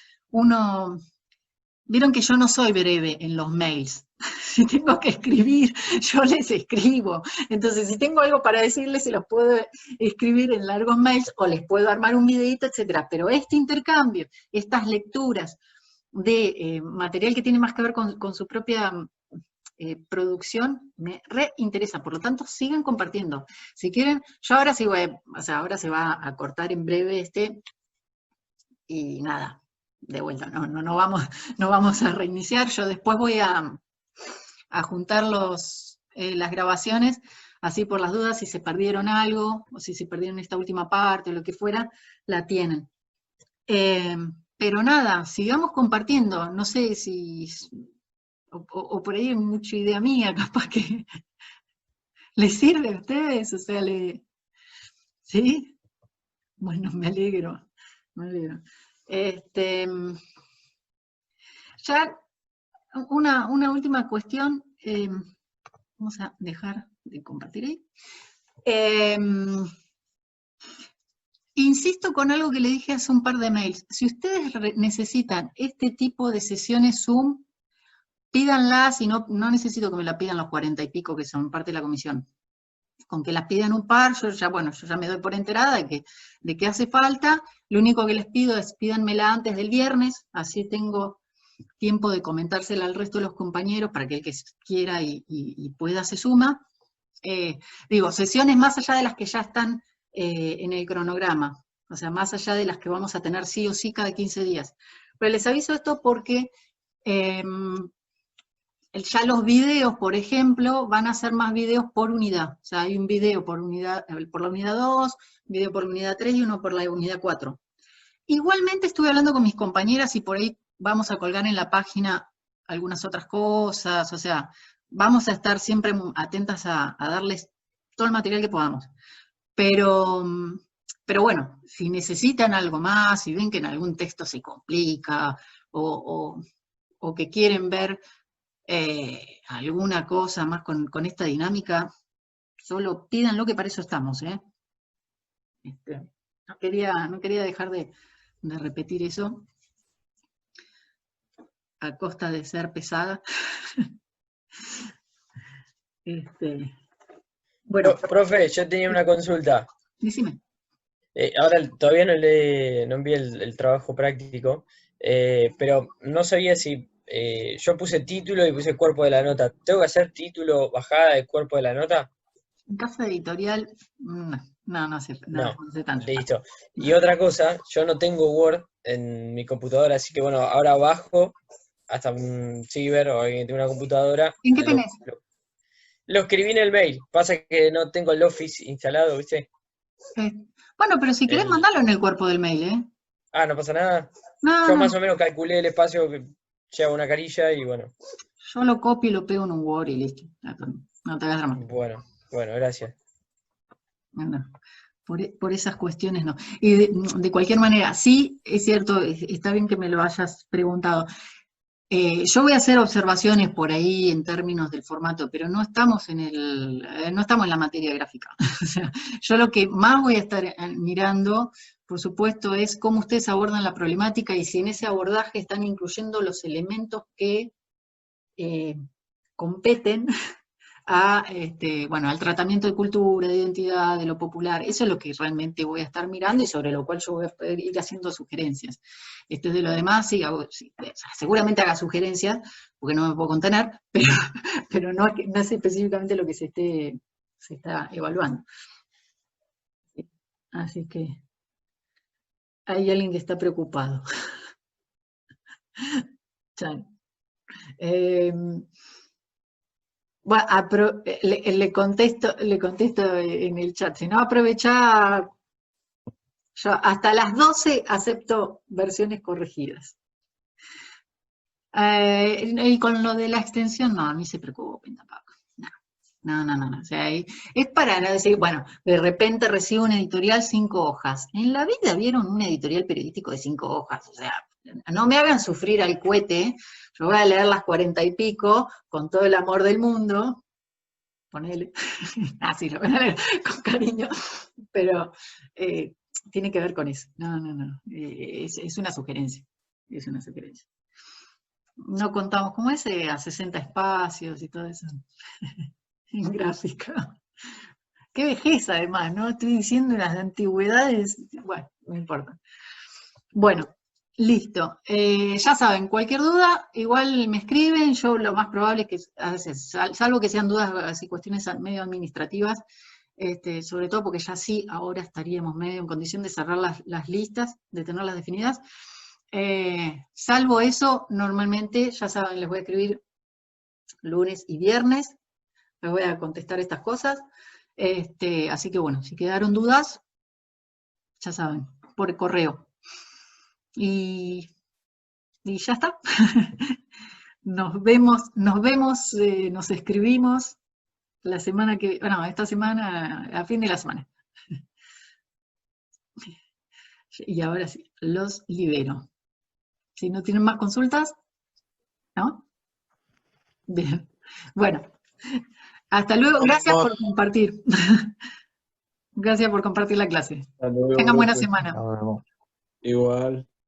vieron que yo no soy breve en los mails. Si tengo que escribir, yo les escribo. Entonces, si tengo algo para decirles, se los puedo escribir en largos mails, o les puedo armar un videito, etc. Pero este intercambio, estas lecturas de material que tiene más que ver con su propia producción, me reinteresa. Por lo tanto, sigan compartiendo. Si quieren, yo ahora sí ahora se va a cortar en breve y nada, de vuelta, no vamos a reiniciar. Yo después voy a juntar las grabaciones, así por las dudas, si se perdieron algo, o si se perdieron esta última parte, o lo que fuera, la tienen. Pero nada, sigamos compartiendo. No sé si, o por ahí es mucha idea mía, capaz que les sirve a ustedes, o sea, ¿sí? Bueno, me alegro. Ya una última cuestión, vamos a dejar de compartir ahí. Insisto con algo que le dije hace un par de mails. Si ustedes necesitan este tipo de sesiones Zoom, pídanlas, y no necesito que me la pidan los 40 y pico que son parte de la comisión. Con que las pidan un par, yo ya me doy por enterada de que hace falta. Lo único que les pido es pídanmela antes del viernes, así tengo tiempo de comentársela al resto de los compañeros para que el que quiera y pueda se suma. Digo, sesiones más allá de las que ya están en el cronograma, o sea, más allá de las que vamos a tener sí o sí cada 15 días. Pero les aviso esto porque ya los videos, por ejemplo, van a ser más videos por unidad. O sea, hay un video por la unidad 2, un video por la unidad 3 y uno por la unidad 4. Igualmente estuve hablando con mis compañeras y por ahí vamos a colgar en la página algunas otras cosas, o sea, vamos a estar siempre atentas a darles todo el material que podamos. Pero bueno, si necesitan algo más, si ven que en algún texto se complica, o que quieren ver alguna cosa más con esta dinámica, solo pídanlo, que para eso estamos, ¿eh? No quería dejar de repetir eso a costa de ser pesada. Bueno, profe, yo tenía una consulta. Decime. Ahora todavía no envié el trabajo práctico, pero no sabía si yo puse título y puse cuerpo de la nota. ¿Tengo que hacer título, bajada del cuerpo de la nota? En casa editorial, no sé, No, no sé tanto. listo. Y otra cosa, yo no tengo Word en mi computadora, así que bueno, ahora bajo hasta un ciber o alguien que tenga una computadora. ¿En qué tenés? Lo escribí en el mail. Pasa que no tengo el Office instalado, ¿viste? Bueno, pero si querés El- mandarlo en el cuerpo del mail, ¿eh? Ah, no pasa nada. No, Yo no, más o menos calculé el espacio que lleva una carilla y bueno, yo lo copio y lo pego en un Word y listo. No te hagas drama. bueno, gracias. No, por esas cuestiones no. Y de cualquier manera, sí, es cierto, está bien que me lo hayas preguntado. Yo voy a hacer observaciones por ahí en términos del formato, pero no estamos no estamos en la materia gráfica. O sea, yo lo que más voy a estar mirando, por supuesto, es cómo ustedes abordan la problemática y si en ese abordaje están incluyendo los elementos que competen al tratamiento de cultura, de identidad, de lo popular. Eso es lo que realmente voy a estar mirando y sobre lo cual yo voy a poder ir haciendo sugerencias. De lo demás, sí, seguramente haga sugerencias, porque no me puedo contener, pero no es específicamente lo que se está evaluando. Así que hay alguien que está preocupado. Bueno, le contesto en el chat, si no aprovecha, yo hasta las 12 acepto versiones corregidas. Y con lo de la extensión, no, ni se preocupen tampoco. No. O sea, es para no decir, bueno, de repente recibo un editorial 5 hojas. En la vida vieron un editorial periodístico de 5 hojas, o sea, no me hagan sufrir al cohete, yo voy a leer las 40 y pico con todo el amor del mundo, ponele, así lo voy a leer con cariño, pero tiene que ver con eso. No, es una sugerencia, es una sugerencia. No contamos, ¿cómo es? A 60 espacios y todo eso, en gráfica. Qué vejez además, ¿no? Estoy diciendo las antigüedades, bueno, no importa. Bueno, listo. Ya saben, cualquier duda, igual me escriben, yo lo más probable es que, a veces, salvo que sean dudas, así cuestiones medio administrativas, sobre todo porque ya sí, ahora estaríamos medio en condición de cerrar las listas, de tenerlas definidas. Salvo eso, normalmente, ya saben, les voy a escribir lunes y viernes, les voy a contestar estas cosas. Así que bueno, si quedaron dudas, ya saben, por correo. Y ya está. Nos escribimos la semana esta semana, a fin de la semana. Y ahora sí, los libero. Si no tienen más consultas, ¿no? Bien. Bueno, hasta luego. Gracias por compartir. Gracias por compartir la clase. Hasta luego, Tengan buena profe. semana. Nos vemos. Igual.